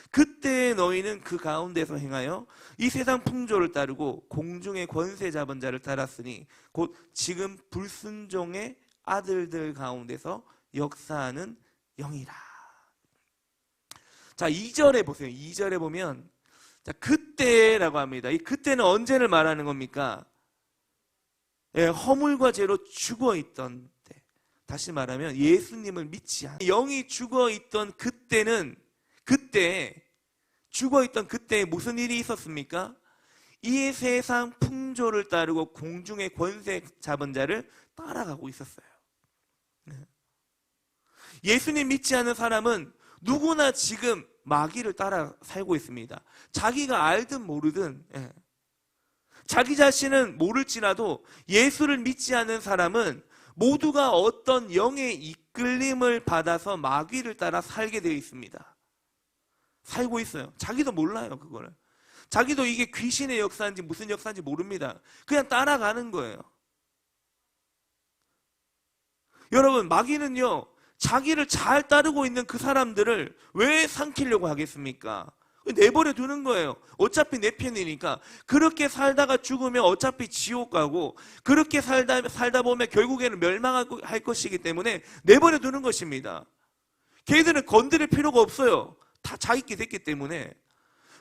그때 너희는 그 가운데서 행하여 이 세상 풍조를 따르고 공중의 권세 잡은 자를 따랐으니 곧 지금 불순종의 아들들 가운데서 역사하는 영이라. 자, 2절에 보세요. 2절에 보면 자, 그때라고 합니다. 이 그때는 언제를 말하는 겁니까? 예, 허물과 죄로 죽어있던 때. 다시 말하면 예수님을 믿지 않은 영이 죽어있던 그때는 그때 죽어있던 그때에 무슨 일이 있었습니까? 이 세상 풍조를 따르고 공중의 권세 잡은 자를 따라가고 있었어요. 예수님 믿지 않은 사람은 누구나 지금 마귀를 따라 살고 있습니다. 자기가 알든 모르든 자기 자신은 모를지라도 예수를 믿지 않은 사람은 모두가 어떤 영의 이끌림을 받아서 마귀를 따라 살게 되어 있습니다. 살고 있어요. 자기도 몰라요, 그거를. 자기도 이게 귀신의 역사인지 무슨 역사인지 모릅니다. 그냥 따라가는 거예요. 여러분, 마귀는요, 자기를 잘 따르고 있는 그 사람들을 왜 삼키려고 하겠습니까? 내버려 두는 거예요. 어차피 내 편이니까. 그렇게 살다가 죽으면 어차피 지옥 가고, 그렇게 살다 보면 결국에는 멸망할 것이기 때문에 내버려 두는 것입니다. 걔들은 건드릴 필요가 없어요. 다 자기끼 됐기 때문에.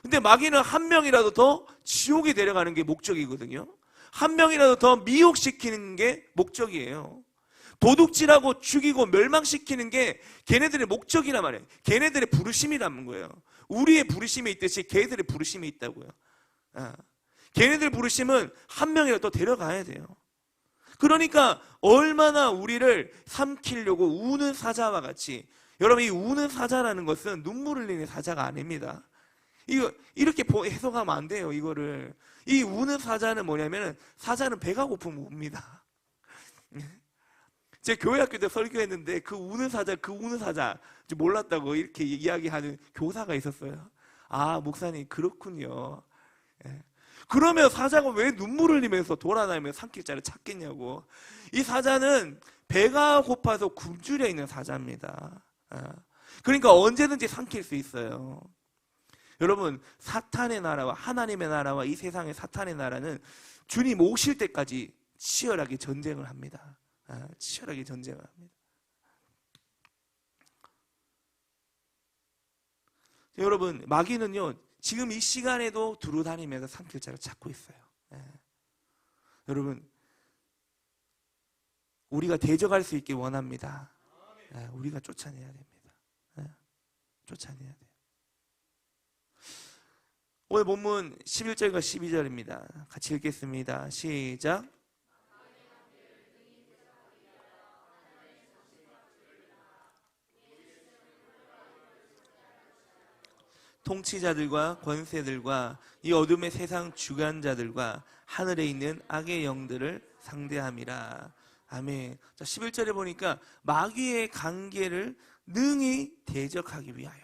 근데 마귀는 한 명이라도 더 지옥에 데려가는 게 목적이거든요. 한 명이라도 더 미혹시키는 게 목적이에요. 도둑질하고 죽이고 멸망시키는 게 걔네들의 목적이란 말이에요. 걔네들의 부르심이라는 거예요. 우리의 부르심이 있듯이 걔네들의 부르심이 있다고요. 걔네들 부르심은 한 명이라도 더 데려가야 돼요. 그러니까 얼마나 우리를 삼키려고 우는 사자와 같이, 여러분, 이 우는 사자라는 것은 눈물 흘리는 사자가 아닙니다. 이거 이렇게 해석하면 안 돼요. 이거를. 이 우는 사자는 뭐냐면은, 사자는 배가 고프면 웁니다. 제가 교회 학교 때 설교했는데 그 우는 사자 몰랐다고 이렇게 이야기하는 교사가 있었어요. 아, 목사님 그렇군요. 그러면 사자가 왜 눈물 흘리면서 돌아다니면서 삼킬 자를 찾겠냐고. 이 사자는 배가 고파서 굶주려 있는 사자입니다. 그러니까 언제든지 삼킬 수 있어요. 여러분, 사탄의 나라와 하나님의 나라와 이 세상의 사탄의 나라는 주님 오실 때까지 치열하게 전쟁을 합니다. 치열하게 전쟁을 합니다. 여러분, 마귀는요, 지금 이 시간에도 두루다니면서 삼킬 자를 찾고 있어요. 여러분, 우리가 대적할 수 있게 원합니다. 우리가 쫓아내야 됩니다. 쫓아내야 돼요. 오늘 본문 11절과 12절입니다. 같이 읽겠습니다. 시작. 통치자들과 권세들과 이 어둠의 세상 주관자들과 하늘에 있는 악의 영들을 상대함이라. 아멘. 자, 11절에 보니까 마귀의 관계를 능히 대적하기 위하여.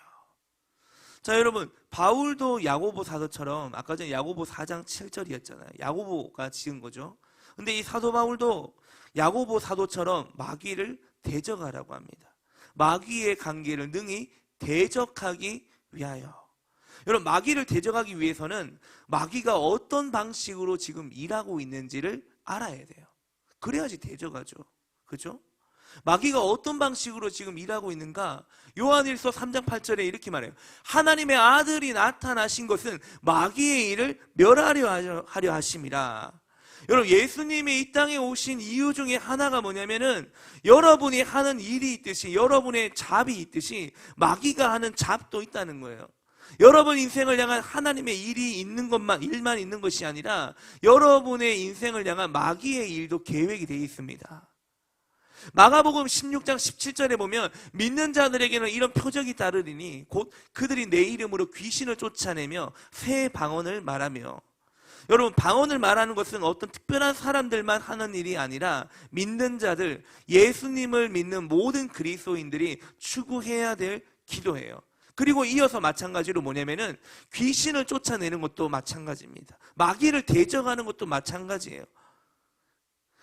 자, 여러분, 바울도 야고보 사도처럼, 아까 전에 야고보 4장 7절이었잖아요. 야고보가 지은 거죠. 근데 이 사도 바울도 야고보 사도처럼 마귀를 대적하라고 합니다. 마귀의 관계를 능히 대적하기 위하여. 여러분, 마귀를 대적하기 위해서는 마귀가 어떤 방식으로 지금 일하고 있는지를 알아야 돼요. 그래야지 대적하죠. 그죠? 마귀가 어떤 방식으로 지금 일하고 있는가? 요한일서 3장 8절에 이렇게 말해요. 하나님의 아들이 나타나신 것은 마귀의 일을 멸하려 하심이라. 여러분, 예수님이 이 땅에 오신 이유 중에 하나가 뭐냐면은, 여러분이 하는 일이 있듯이, 여러분의 잡이 있듯이 마귀가 하는 잡도 있다는 거예요. 여러분 인생을 향한 하나님의 일만 있는 것이 아니라 여러분의 인생을 향한 마귀의 일도 계획이 되어 있습니다. 마가복음 16장 17절에 보면 믿는 자들에게는 이런 표적이 따르리니 곧 그들이 내 이름으로 귀신을 쫓아내며 새 방언을 말하며. 여러분, 방언을 말하는 것은 어떤 특별한 사람들만 하는 일이 아니라 믿는 자들, 예수님을 믿는 모든 그리스도인들이 추구해야 될 기도예요. 그리고 이어서 마찬가지로 뭐냐면은 귀신을 쫓아내는 것도 마찬가지입니다. 마귀를 대적하는 것도 마찬가지예요.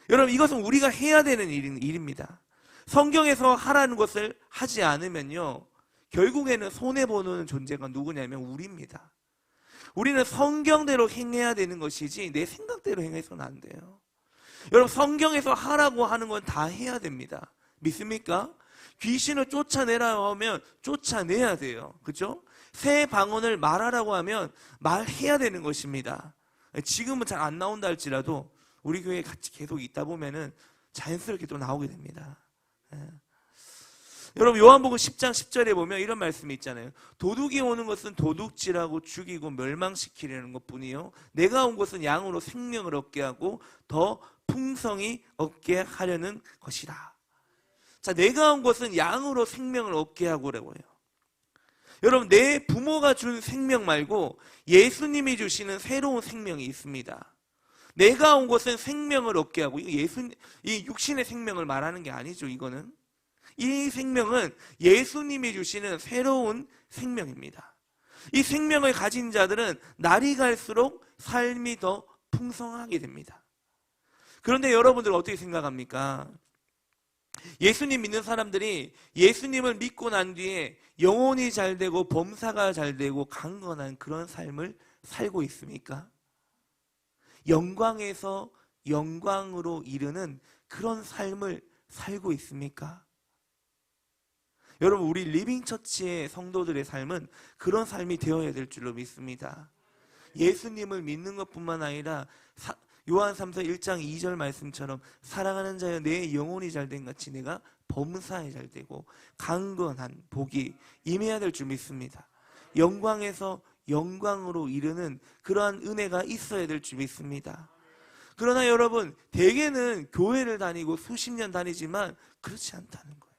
여러분, 이것은 우리가 해야 되는 일입니다. 성경에서 하라는 것을 하지 않으면요, 결국에는 손해보는 존재가 누구냐면 우리입니다. 우리는 성경대로 행해야 되는 것이지 내 생각대로 행해서는 안 돼요. 여러분, 성경에서 하라고 하는 건 다 해야 됩니다. 믿습니까? 귀신을 쫓아내라고 하면 쫓아내야 돼요. 그렇죠? 새 방언을 말하라고 하면 말해야 되는 것입니다. 지금은 잘 안 나온다 할지라도 우리 교회에 같이 계속 있다 보면은 자연스럽게 또 나오게 됩니다. 여러분, 요한복음 10장 10절에 보면 이런 말씀이 있잖아요. 도둑이 오는 것은 도둑질하고 죽이고 멸망시키려는 것뿐이요, 내가 온 것은 양으로 생명을 얻게 하고 더 풍성히 얻게 하려는 것이다. 자, 내가 온 것은 양으로 생명을 얻게 하고라고 해요. 여러분, 내 부모가 준 생명 말고 예수님이 주시는 새로운 생명이 있습니다. 내가 온 것은 생명을 얻게 하고, 이 육신의 생명을 말하는 게 아니죠. 이거는 이 생명은 예수님이 주시는 새로운 생명입니다. 이 생명을 가진 자들은 날이 갈수록 삶이 더 풍성하게 됩니다. 그런데 여러분들 어떻게 생각합니까? 예수님 믿는 사람들이 예수님을 믿고 난 뒤에 영혼이 잘 되고 범사가 잘 되고 강건한 그런 삶을 살고 있습니까? 영광에서 영광으로 이르는 그런 삶을 살고 있습니까? 여러분, 우리 리빙처치의 성도들의 삶은 그런 삶이 되어야 될 줄로 믿습니다. 예수님을 믿는 것뿐만 아니라 요한 3서 1장 2절 말씀처럼 사랑하는 자여 내 영혼이 잘된 같이 내가 범사에 잘되고 강건한 복이 임해야 될 줄 믿습니다. 영광에서 영광으로 이르는 그러한 은혜가 있어야 될 줄 믿습니다. 그러나 여러분, 대개는 교회를 다니고 수십 년 다니지만 그렇지 않다는 거예요.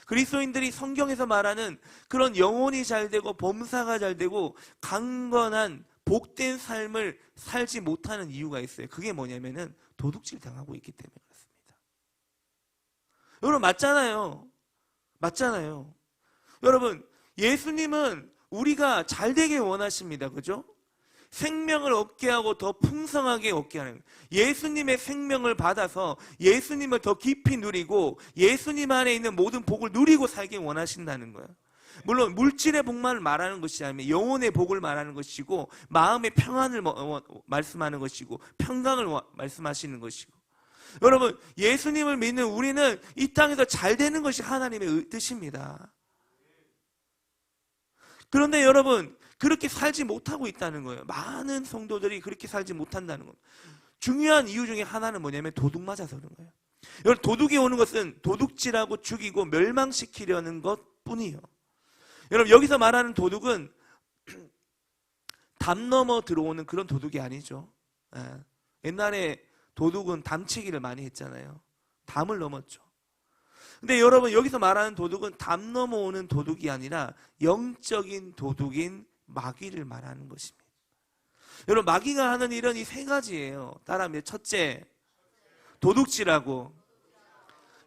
그리스도인들이 성경에서 말하는 그런 영혼이 잘되고 범사가 잘되고 강건한 복된 삶을 살지 못하는 이유가 있어요. 그게 뭐냐면은 도둑질 당하고 있기 때문에 그렇습니다. 여러분, 맞잖아요. 여러분, 예수님은 우리가 잘되게 원하십니다. 그죠? 생명을 얻게 하고 더 풍성하게 얻게 하는 거예요. 예수님의 생명을 받아서 예수님을 더 깊이 누리고 예수님 안에 있는 모든 복을 누리고 살기 원하신다는 거예요. 물론 물질의 복만 말하는 것이 아니면 영혼의 복을 말하는 것이고 마음의 평안을 말씀하는 것이고 평강을 말씀하시는 것이고. 여러분, 예수님을 믿는 우리는 이 땅에서 잘 되는 것이 하나님의 뜻입니다. 그런데 여러분, 그렇게 살지 못하고 있다는 거예요. 많은 성도들이 그렇게 살지 못한다는 거예요. 중요한 이유 중에 하나는 뭐냐면 도둑 맞아서 그런 거예요. 여러분, 도둑이 오는 것은 도둑질하고 죽이고 멸망시키려는 것뿐이에요. 여러분, 여기서 말하는 도둑은 담 넘어 들어오는 그런 도둑이 아니죠. 옛날에 도둑은 담치기를 많이 했잖아요. 담을 넘었죠. 근데 여러분, 여기서 말하는 도둑은 담 넘어오는 도둑이 아니라 영적인 도둑인 마귀를 말하는 것입니다. 여러분, 마귀가 하는 일은 이 세 가지예요. 따라합니다. 첫째, 도둑질하고.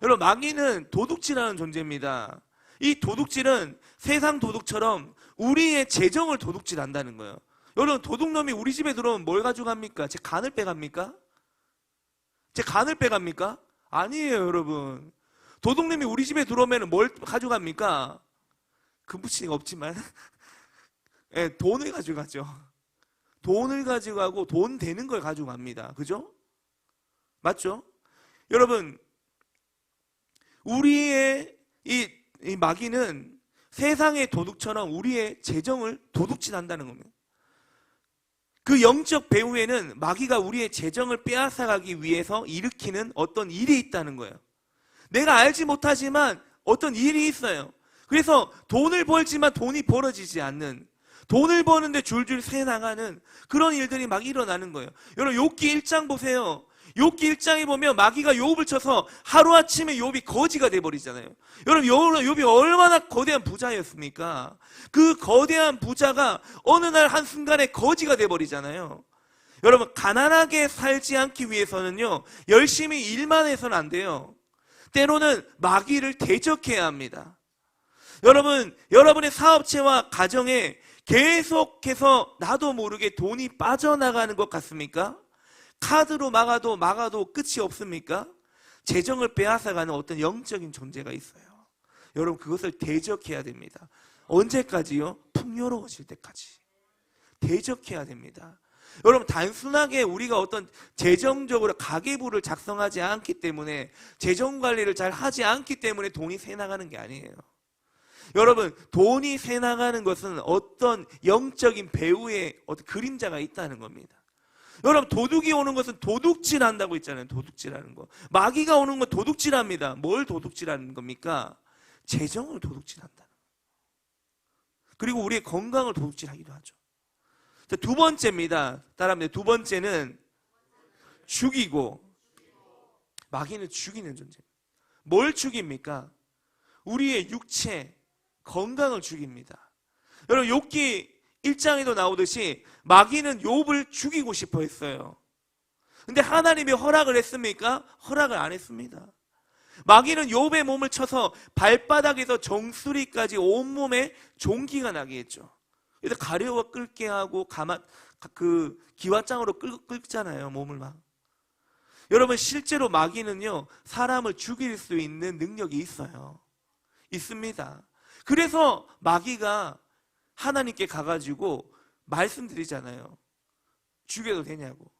여러분, 마귀는 도둑질하는 존재입니다. 이 도둑질은 세상 도둑처럼 우리의 재정을 도둑질한다는 거예요. 여러분, 도둑놈이 우리 집에 들어오면 뭘 가져갑니까? 제 간을 빼갑니까? 제 간을 빼갑니까? 아니에요, 여러분. 도둑놈이 우리 집에 들어오면 뭘 가져갑니까? 금붙이가 없지만 네, 돈을 가져가죠. 돈을 가져가고 돈 되는 걸 가져갑니다. 그죠? 맞죠? 여러분, 우리의 이 마귀는 세상의 도둑처럼 우리의 재정을 도둑질한다는 겁니다. 그 영적 배후에는 마귀가 우리의 재정을 빼앗아가기 위해서 일으키는 어떤 일이 있다는 거예요. 내가 알지 못하지만 어떤 일이 있어요. 그래서 돈을 벌지만 돈이 벌어지지 않는, 돈을 버는데 줄줄 새 나가는 그런 일들이 막 일어나는 거예요. 여러분, 욥기 1장 보세요. 욥기 1장에 보면 마귀가 욥을 쳐서 하루아침에 욥이 거지가 돼버리잖아요. 여러분, 욥이 얼마나 거대한 부자였습니까? 그 거대한 부자가 어느 날 한순간에 거지가 돼버리잖아요. 여러분, 가난하게 살지 않기 위해서는요, 열심히 일만 해서는 안 돼요. 때로는 마귀를 대적해야 합니다. 여러분, 여러분의 사업체와 가정에 계속해서 나도 모르게 돈이 빠져나가는 것 같습니까? 카드로 막아도 끝이 없습니까? 재정을 빼앗아가는 어떤 영적인 존재가 있어요. 여러분, 그것을 대적해야 됩니다. 언제까지요? 풍요로워질 때까지 대적해야 됩니다. 여러분, 단순하게 우리가 어떤 재정적으로 가계부를 작성하지 않기 때문에, 재정관리를 잘 하지 않기 때문에 돈이 새나가는 게 아니에요. 여러분, 돈이 새나가는 것은 어떤 영적인 배후에 어떤 그림자가 있다는 겁니다. 여러분, 도둑이 오는 것은 도둑질 한다고 있잖아요. 도둑질하는 거. 마귀가 오는 건 도둑질합니다. 뭘 도둑질하는 겁니까? 재정을 도둑질한다. 그리고 우리의 건강을 도둑질하기도 하죠. 두 번째입니다. 따라합니다. 두 번째는 죽이고, 마귀는 죽이는 존재입니다. 뭘 죽입니까? 우리의 육체, 건강을 죽입니다. 여러분, 욥기 1장에도 나오듯이 마귀는 욥을 죽이고 싶어 했어요. 근데 하나님이 허락을 했습니까? 허락을 안 했습니다. 마귀는 욥의 몸을 쳐서 발바닥에서 정수리까지 온몸에 종기가 나게 했죠. 그래서 가려워 끓게 하고 기와장으로 끓잖아요, 몸을 막. 여러분, 실제로 마귀는요, 사람을 죽일 수 있는 능력이 있어요. 있습니다. 그래서 마귀가 하나님께 가가지고 말씀드리잖아요. 죽여도 되냐고.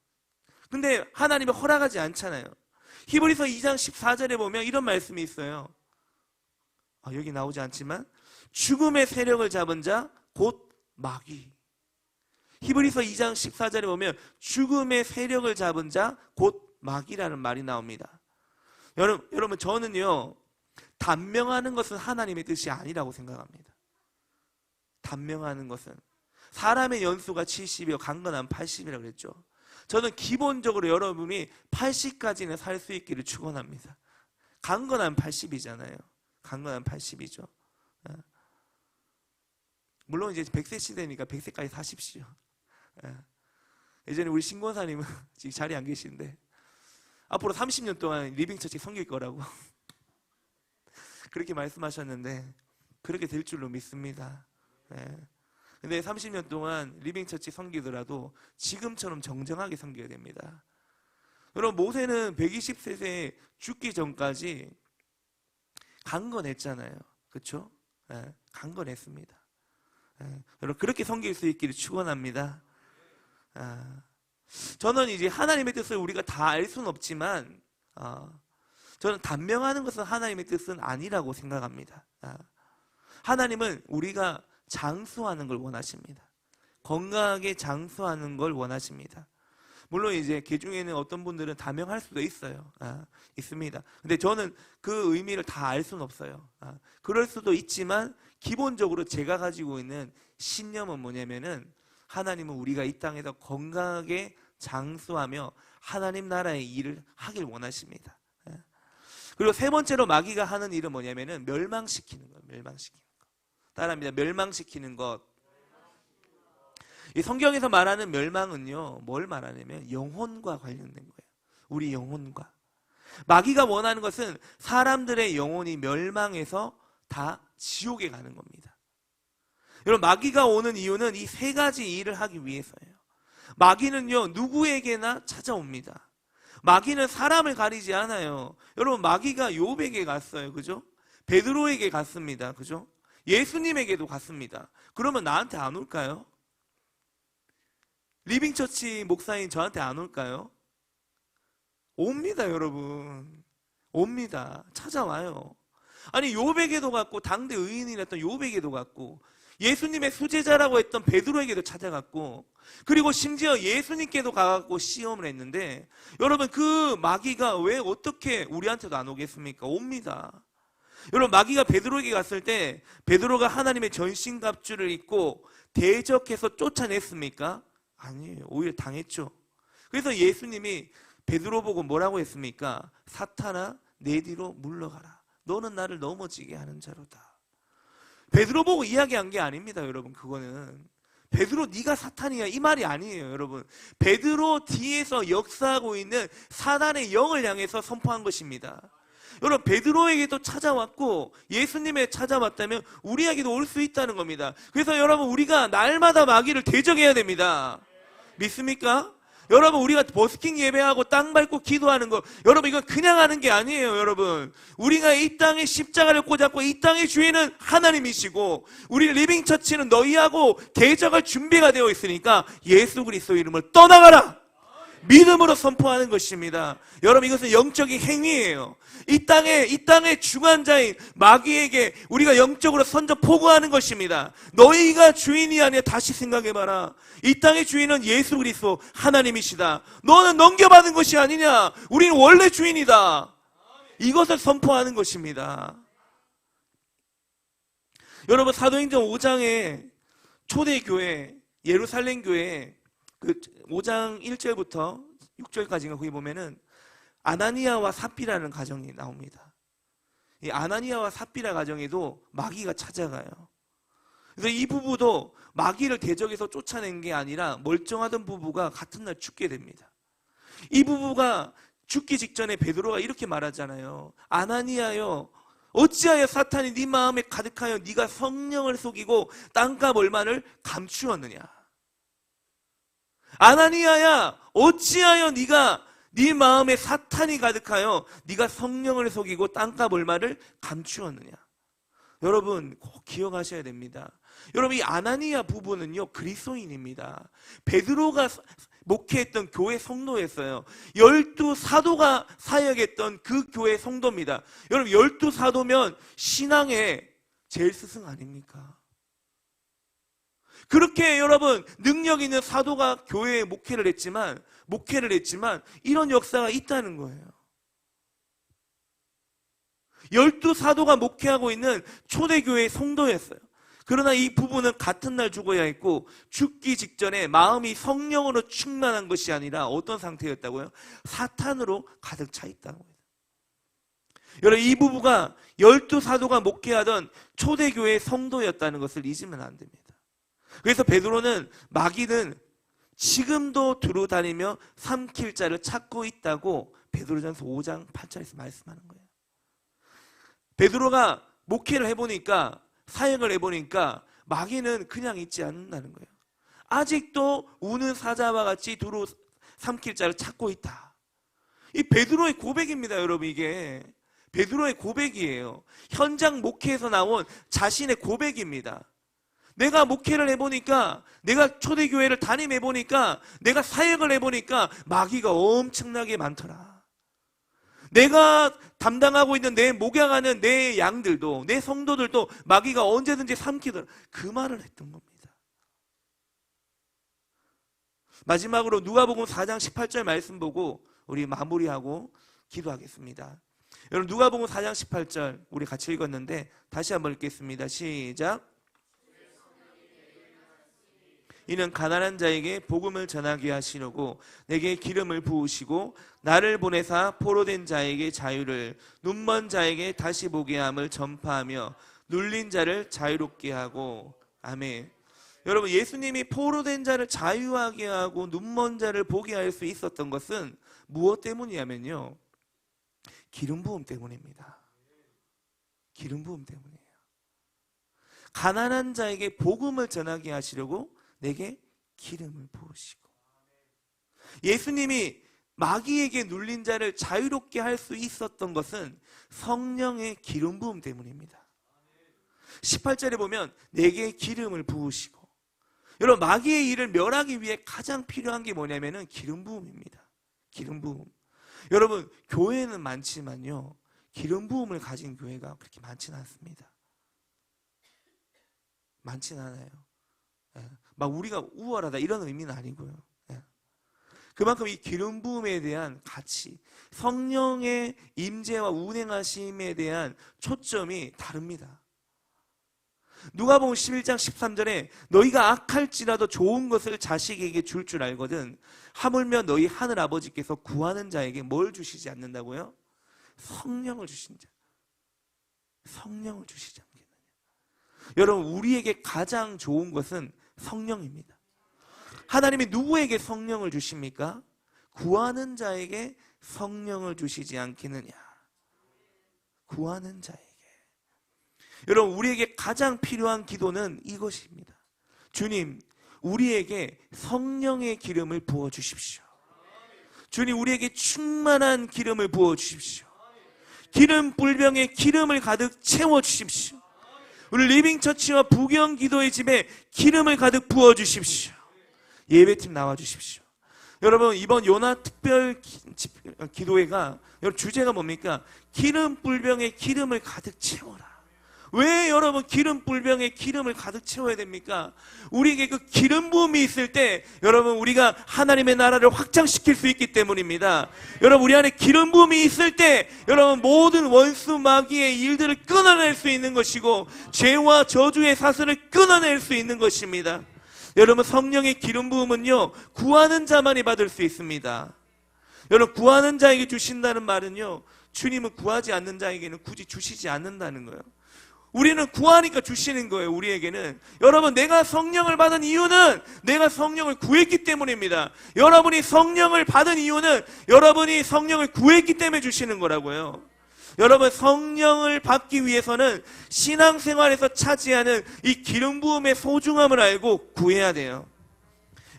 근데 하나님이 허락하지 않잖아요. 히브리서 2장 14절에 보면 이런 말씀이 있어요. 여기 나오지 않지만, 죽음의 세력을 잡은 자 곧 마귀. 히브리서 2장 14절에 보면 죽음의 세력을 잡은 자 곧 마귀라는 말이 나옵니다. 여러분, 저는요, 단명하는 것은 하나님의 뜻이 아니라고 생각합니다. 단명하는 것은, 사람의 연수가 70이요 강건한 80이라고 그랬죠. 저는 기본적으로 여러분이 80까지는 살 수 있기를 축원합니다. 강건한 80이잖아요. 강건한 80이죠. 물론 이제 100세 시대니까 100세까지 사십시오. 예전에 우리 신권사님은 지금 자리에 안 계시는데 앞으로 30년 동안 리빙처치 섬길 거라고 그렇게 말씀하셨는데, 그렇게 될 줄로 믿습니다. 근데 30년 동안 리빙처치 섬기더라도 지금처럼 정정하게 섬겨야 됩니다. 여러분, 모세는 120세 죽기 전까지 강건했잖아요. 그렇죠? 강건했습니다. 여러분, 그렇게 섬길 수 있기를 축원합니다. 저는 이제 하나님의 뜻을 우리가 다 알 수는 없지만, 저는 단명하는 것은 하나님의 뜻은 아니라고 생각합니다. 하나님은 우리가 장수하는 걸 원하십니다. 건강하게 장수하는 걸 원하십니다. 물론 이제 그 중에는 어떤 분들은 단명할 수도 있어요. 있습니다. 근데 저는 그 의미를 다 알 수는 없어요. 그럴 수도 있지만 기본적으로 제가 가지고 있는 신념은 뭐냐면은, 하나님은 우리가 이 땅에서 건강하게 장수하며 하나님 나라의 일을 하길 원하십니다. 그리고 세 번째로 마귀가 하는 일은 뭐냐면은 멸망시키는 거예요. 멸망시키는 거. 따라합니다. 멸망시키는 것. 이 성경에서 말하는 멸망은요, 뭘 말하냐면 영혼과 관련된 거예요. 우리 영혼과. 마귀가 원하는 것은 사람들의 영혼이 멸망해서 다 지옥에 가는 겁니다. 여러분, 마귀가 오는 이유는 이 세 가지 일을 하기 위해서예요. 마귀는요, 누구에게나 찾아옵니다. 마귀는 사람을 가리지 않아요. 여러분, 마귀가 욥에게 갔어요. 그죠? 베드로에게 갔습니다. 그죠? 예수님에게도 갔습니다. 그러면 나한테 안 올까요? 리빙처치 목사님 저한테 안 올까요? 옵니다, 여러분. 옵니다. 찾아와요. 아니, 욥에게도 갔고, 당대 의인이랬던 욥에게도 갔고, 예수님의 수제자라고 했던 베드로에게도 찾아갔고, 그리고 심지어 예수님께도 가갖고 시험을 했는데, 여러분, 그 마귀가 왜 어떻게 우리한테도 안 오겠습니까? 옵니다. 여러분, 마귀가 베드로에게 갔을 때 베드로가 하나님의 전신갑주를 입고 대적해서 쫓아냈습니까? 아니에요. 오히려 당했죠. 그래서 예수님이 베드로 보고 뭐라고 했습니까? 사탄아 내 뒤로 물러가라. 너는 나를 넘어지게 하는 자로다. 베드로 보고 이야기한 게 아닙니다, 여러분. 그거는 베드로 네가 사탄이야 이 말이 아니에요, 여러분. 베드로 뒤에서 역사하고 있는 사단의 영을 향해서 선포한 것입니다. 여러분, 베드로에게도 찾아왔고 예수님에 찾아왔다면 우리에게도 올 수 있다는 겁니다. 그래서 여러분, 우리가 날마다 마귀를 대적해야 됩니다. 믿습니까? 여러분, 우리가 버스킹 예배하고 땅 밟고 기도하는 거, 여러분 이건 그냥 하는 게 아니에요. 여러분, 우리가 이 땅에 십자가를 꽂았고 이 땅의 주인은 하나님이시고 우리 리빙처치는 너희하고 대적할 준비가 되어 있으니까 예수 그리스도 이름을 떠나가라, 믿음으로 선포하는 것입니다. 여러분, 이것은 영적인 행위예요. 이 땅의 주관자인 마귀에게 우리가 영적으로 선전 포고하는 것입니다. 너희가 주인이 아니야. 다시 생각해봐라. 이 땅의 주인은 예수 그리스도 하나님이시다. 너는 넘겨받은 것이 아니냐. 우리는 원래 주인이다. 이것을 선포하는 것입니다. 여러분, 사도행전 5장에 초대교회 예루살렘 교회 그 5장 1절부터 6절까지가 거기 보면은 아나니아와 삽비라는 가정이 나옵니다. 이 아나니아와 삽비라 가정에도 마귀가 찾아가요. 그래서 이 부부도 마귀를 대적해서 쫓아낸 게 아니라 멀쩡하던 부부가 같은 날 죽게 됩니다. 이 부부가 죽기 직전에 베드로가 이렇게 말하잖아요. 아나니아여, 어찌하여 사탄이 네 마음에 가득하여 네가 성령을 속이고 땅값 얼마를 감추었느냐. 아나니아야, 어찌하여 네 마음에 사탄이 가득하여 네가 성령을 속이고 땅값 얼마를 감추었느냐. 여러분, 꼭 기억하셔야 됩니다. 여러분, 이 아나니아 부부는요 그리스도인입니다. 베드로가 목회했던 교회 성도였어요. 12사도가 사역했던 그 교회 성도입니다. 여러분, 12사도면 신앙의 제일 스승 아닙니까? 그렇게 여러분 능력 있는 사도가 교회에 목회를 했지만 이런 역사가 있다는 거예요. 12사도가 목회하고 있는 초대교회의 성도였어요. 그러나 이 부부는 같은 날 죽어야 했고 죽기 직전에 마음이 성령으로 충만한 것이 아니라 어떤 상태였다고요? 사탄으로 가득 차 있다는 거예요. 여러분, 이 부부가 12사도가 목회하던 초대교회의 성도였다는 것을 잊으면 안 됩니다. 그래서 베드로는 마귀는 지금도 두루 다니며 삼킬 자를 찾고 있다고 베드로전서 5장 8절에서 말씀하는 거예요. 베드로가 목회를 해보니까, 사역을 해보니까 마귀는 그냥 있지 않는다는 거예요. 아직도 우는 사자와 같이 두루 삼킬 자를 찾고 있다. 이 베드로의 고백입니다, 여러분. 이게 베드로의 고백이에요. 현장 목회에서 나온 자신의 고백입니다. 내가 목회를 해보니까, 내가 초대교회를 담임해보니까, 내가 사역을 해보니까 마귀가 엄청나게 많더라. 내가 담당하고 있는 내 목양하는 내 양들도, 내 성도들도 마귀가 언제든지 삼키더라. 그 말을 했던 겁니다. 마지막으로 누가복음 4장 18절 말씀 보고 우리 마무리하고 기도하겠습니다. 여러분, 누가복음 4장 18절 우리 같이 읽었는데 다시 한번 읽겠습니다. 시작. 이는 가난한 자에게 복음을 전하게 하시려고 내게 기름을 부으시고 나를 보내사 포로된 자에게 자유를, 눈먼 자에게 다시 보게 함을 전파하며 눌린 자를 자유롭게 하고. 아멘. 여러분, 예수님이 포로된 자를 자유하게 하고 눈먼 자를 보게 할 수 있었던 것은 무엇 때문이냐면요, 기름 부음 때문입니다. 기름 부음 때문이에요. 가난한 자에게 복음을 전하게 하시려고 내게 기름을 부으시고. 예수님이 마귀에게 눌린 자를 자유롭게 할 수 있었던 것은 성령의 기름 부음 때문입니다. 18절에 보면 내게 기름을 부으시고. 여러분, 마귀의 일을 멸하기 위해 가장 필요한 게 뭐냐면은 기름 부음입니다. 기름 부음. 여러분, 교회는 많지만요, 기름 부음을 가진 교회가 그렇게 많지는 않습니다. 많지는 않아요. 막 우리가 우월하다 이런 의미는 아니고요. 그만큼 이 기름 부음에 대한 가치, 성령의 임재와 운행하심에 대한 초점이 다릅니다. 누가복음 11장 13절에 너희가 악할지라도 좋은 것을 자식에게 줄 줄 알거든 하물며 너희 하늘 아버지께서 구하는 자에게 뭘 주시지 않는다고요? 성령을 주신다. 성령을 주시지 않겠느냐. 여러분, 우리에게 가장 좋은 것은 성령입니다. 하나님이 누구에게 성령을 주십니까? 구하는 자에게 성령을 주시지 않겠느냐. 구하는 자에게. 여러분, 우리에게 가장 필요한 기도는 이것입니다. 주님, 우리에게 성령의 기름을 부어주십시오. 주님, 우리에게 충만한 기름을 부어주십시오. 기름 불병에 기름을 가득 채워주십시오. 우리 리빙처치와 부경기도의 집에 기름을 가득 부어주십시오. 예배팀 나와주십시오. 여러분, 이번 요나 특별 기도회가 여러분 주제가 뭡니까? 기름 불병에 기름을 가득 채워라. 왜 여러분 기름 불병에 기름을 가득 채워야 됩니까? 우리에게 그 기름 부음이 있을 때 여러분 우리가 하나님의 나라를 확장시킬 수 있기 때문입니다. 여러분, 우리 안에 기름 부음이 있을 때 여러분 모든 원수 마귀의 일들을 끊어낼 수 있는 것이고 죄와 저주의 사슬을 끊어낼 수 있는 것입니다. 여러분, 성령의 기름 부음은요 구하는 자만이 받을 수 있습니다. 여러분, 구하는 자에게 주신다는 말은요 주님은 구하지 않는 자에게는 굳이 주시지 않는다는 거예요. 우리는 구하니까 주시는 거예요. 우리에게는. 여러분, 내가 성령을 받은 이유는 내가 성령을 구했기 때문입니다. 여러분이 성령을 받은 이유는 여러분이 성령을 구했기 때문에 주시는 거라고요. 여러분, 성령을 받기 위해서는 신앙생활에서 차지하는 이 기름 부음의 소중함을 알고 구해야 돼요.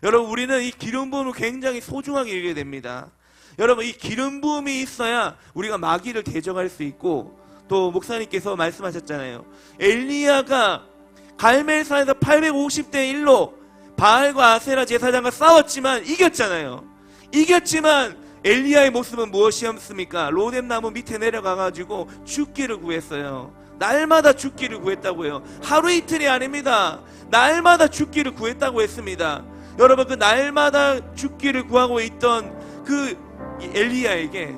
여러분, 우리는 이 기름 부음을 굉장히 소중하게 여겨야 됩니다. 여러분, 이 기름 부음이 있어야 우리가 마귀를 대적할 수 있고, 또 목사님께서 말씀하셨잖아요. 엘리야가 갈멜산에서 850대 1로 바알과 아세라 제사장과 싸웠지만 이겼잖아요. 이겼지만 엘리야의 모습은 무엇이었습니까? 로뎀나무 밑에 내려가가지고 죽기를 구했어요. 날마다 죽기를 구했다고요. 하루 이틀이 아닙니다. 날마다 죽기를 구했다고 했습니다. 여러분, 그 날마다 죽기를 구하고 있던 그 엘리야에게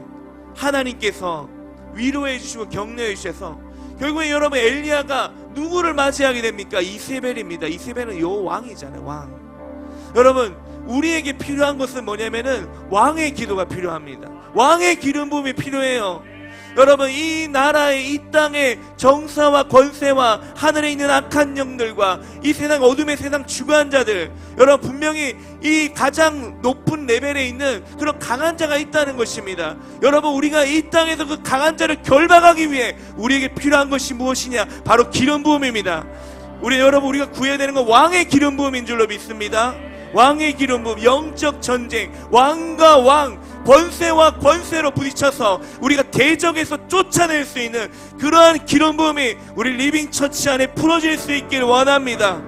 하나님께서 위로해 주시고 격려해 주셔서 결국에 여러분 엘리야가 누구를 맞이하게 됩니까? 이세벨입니다. 이세벨은 요 왕이잖아요. 왕. 여러분, 우리에게 필요한 것은 뭐냐면은 왕의 기도가 필요합니다. 왕의 기름 부음이 필요해요. 여러분, 이 나라의 이 땅의 정사와 권세와 하늘에 있는 악한 영들과 이 세상 어둠의 세상 주관자들, 여러분 분명히 이 가장 높은 레벨에 있는 그런 강한 자가 있다는 것입니다. 여러분, 우리가 이 땅에서 그 강한 자를 결박하기 위해 우리에게 필요한 것이 무엇이냐? 바로 기름 부음입니다. 우리가 구해야 되는 건 왕의 기름 부음인 줄로 믿습니다. 왕의 기름 부음, 영적 전쟁, 왕과 왕, 권세와 권세로 부딪혀서 우리가 대적에서 쫓아낼 수 있는 그러한 기름 부음이 우리 리빙 처치 안에 풀어질 수 있기를 원합니다.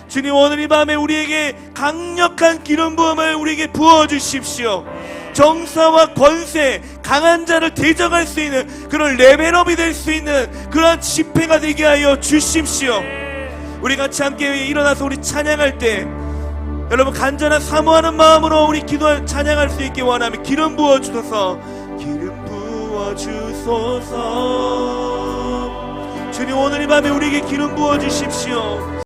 주님, 오늘 이 밤에 우리에게 강력한 기름 부음을 우리에게 부어주십시오. 정사와 권세, 강한 자를 대적할 수 있는 그런 레벨업이 될 수 있는 그런 집회가 되게 하여 주십시오. 우리 같이 함께 일어나서 우리 찬양할 때 여러분 간절한 사모하는 마음으로 우리 찬양할 수 있게 원하면 기름 부어주소서. 기름 부어주소서. 주님, 오늘 이 밤에 우리에게 기름 부어주십시오.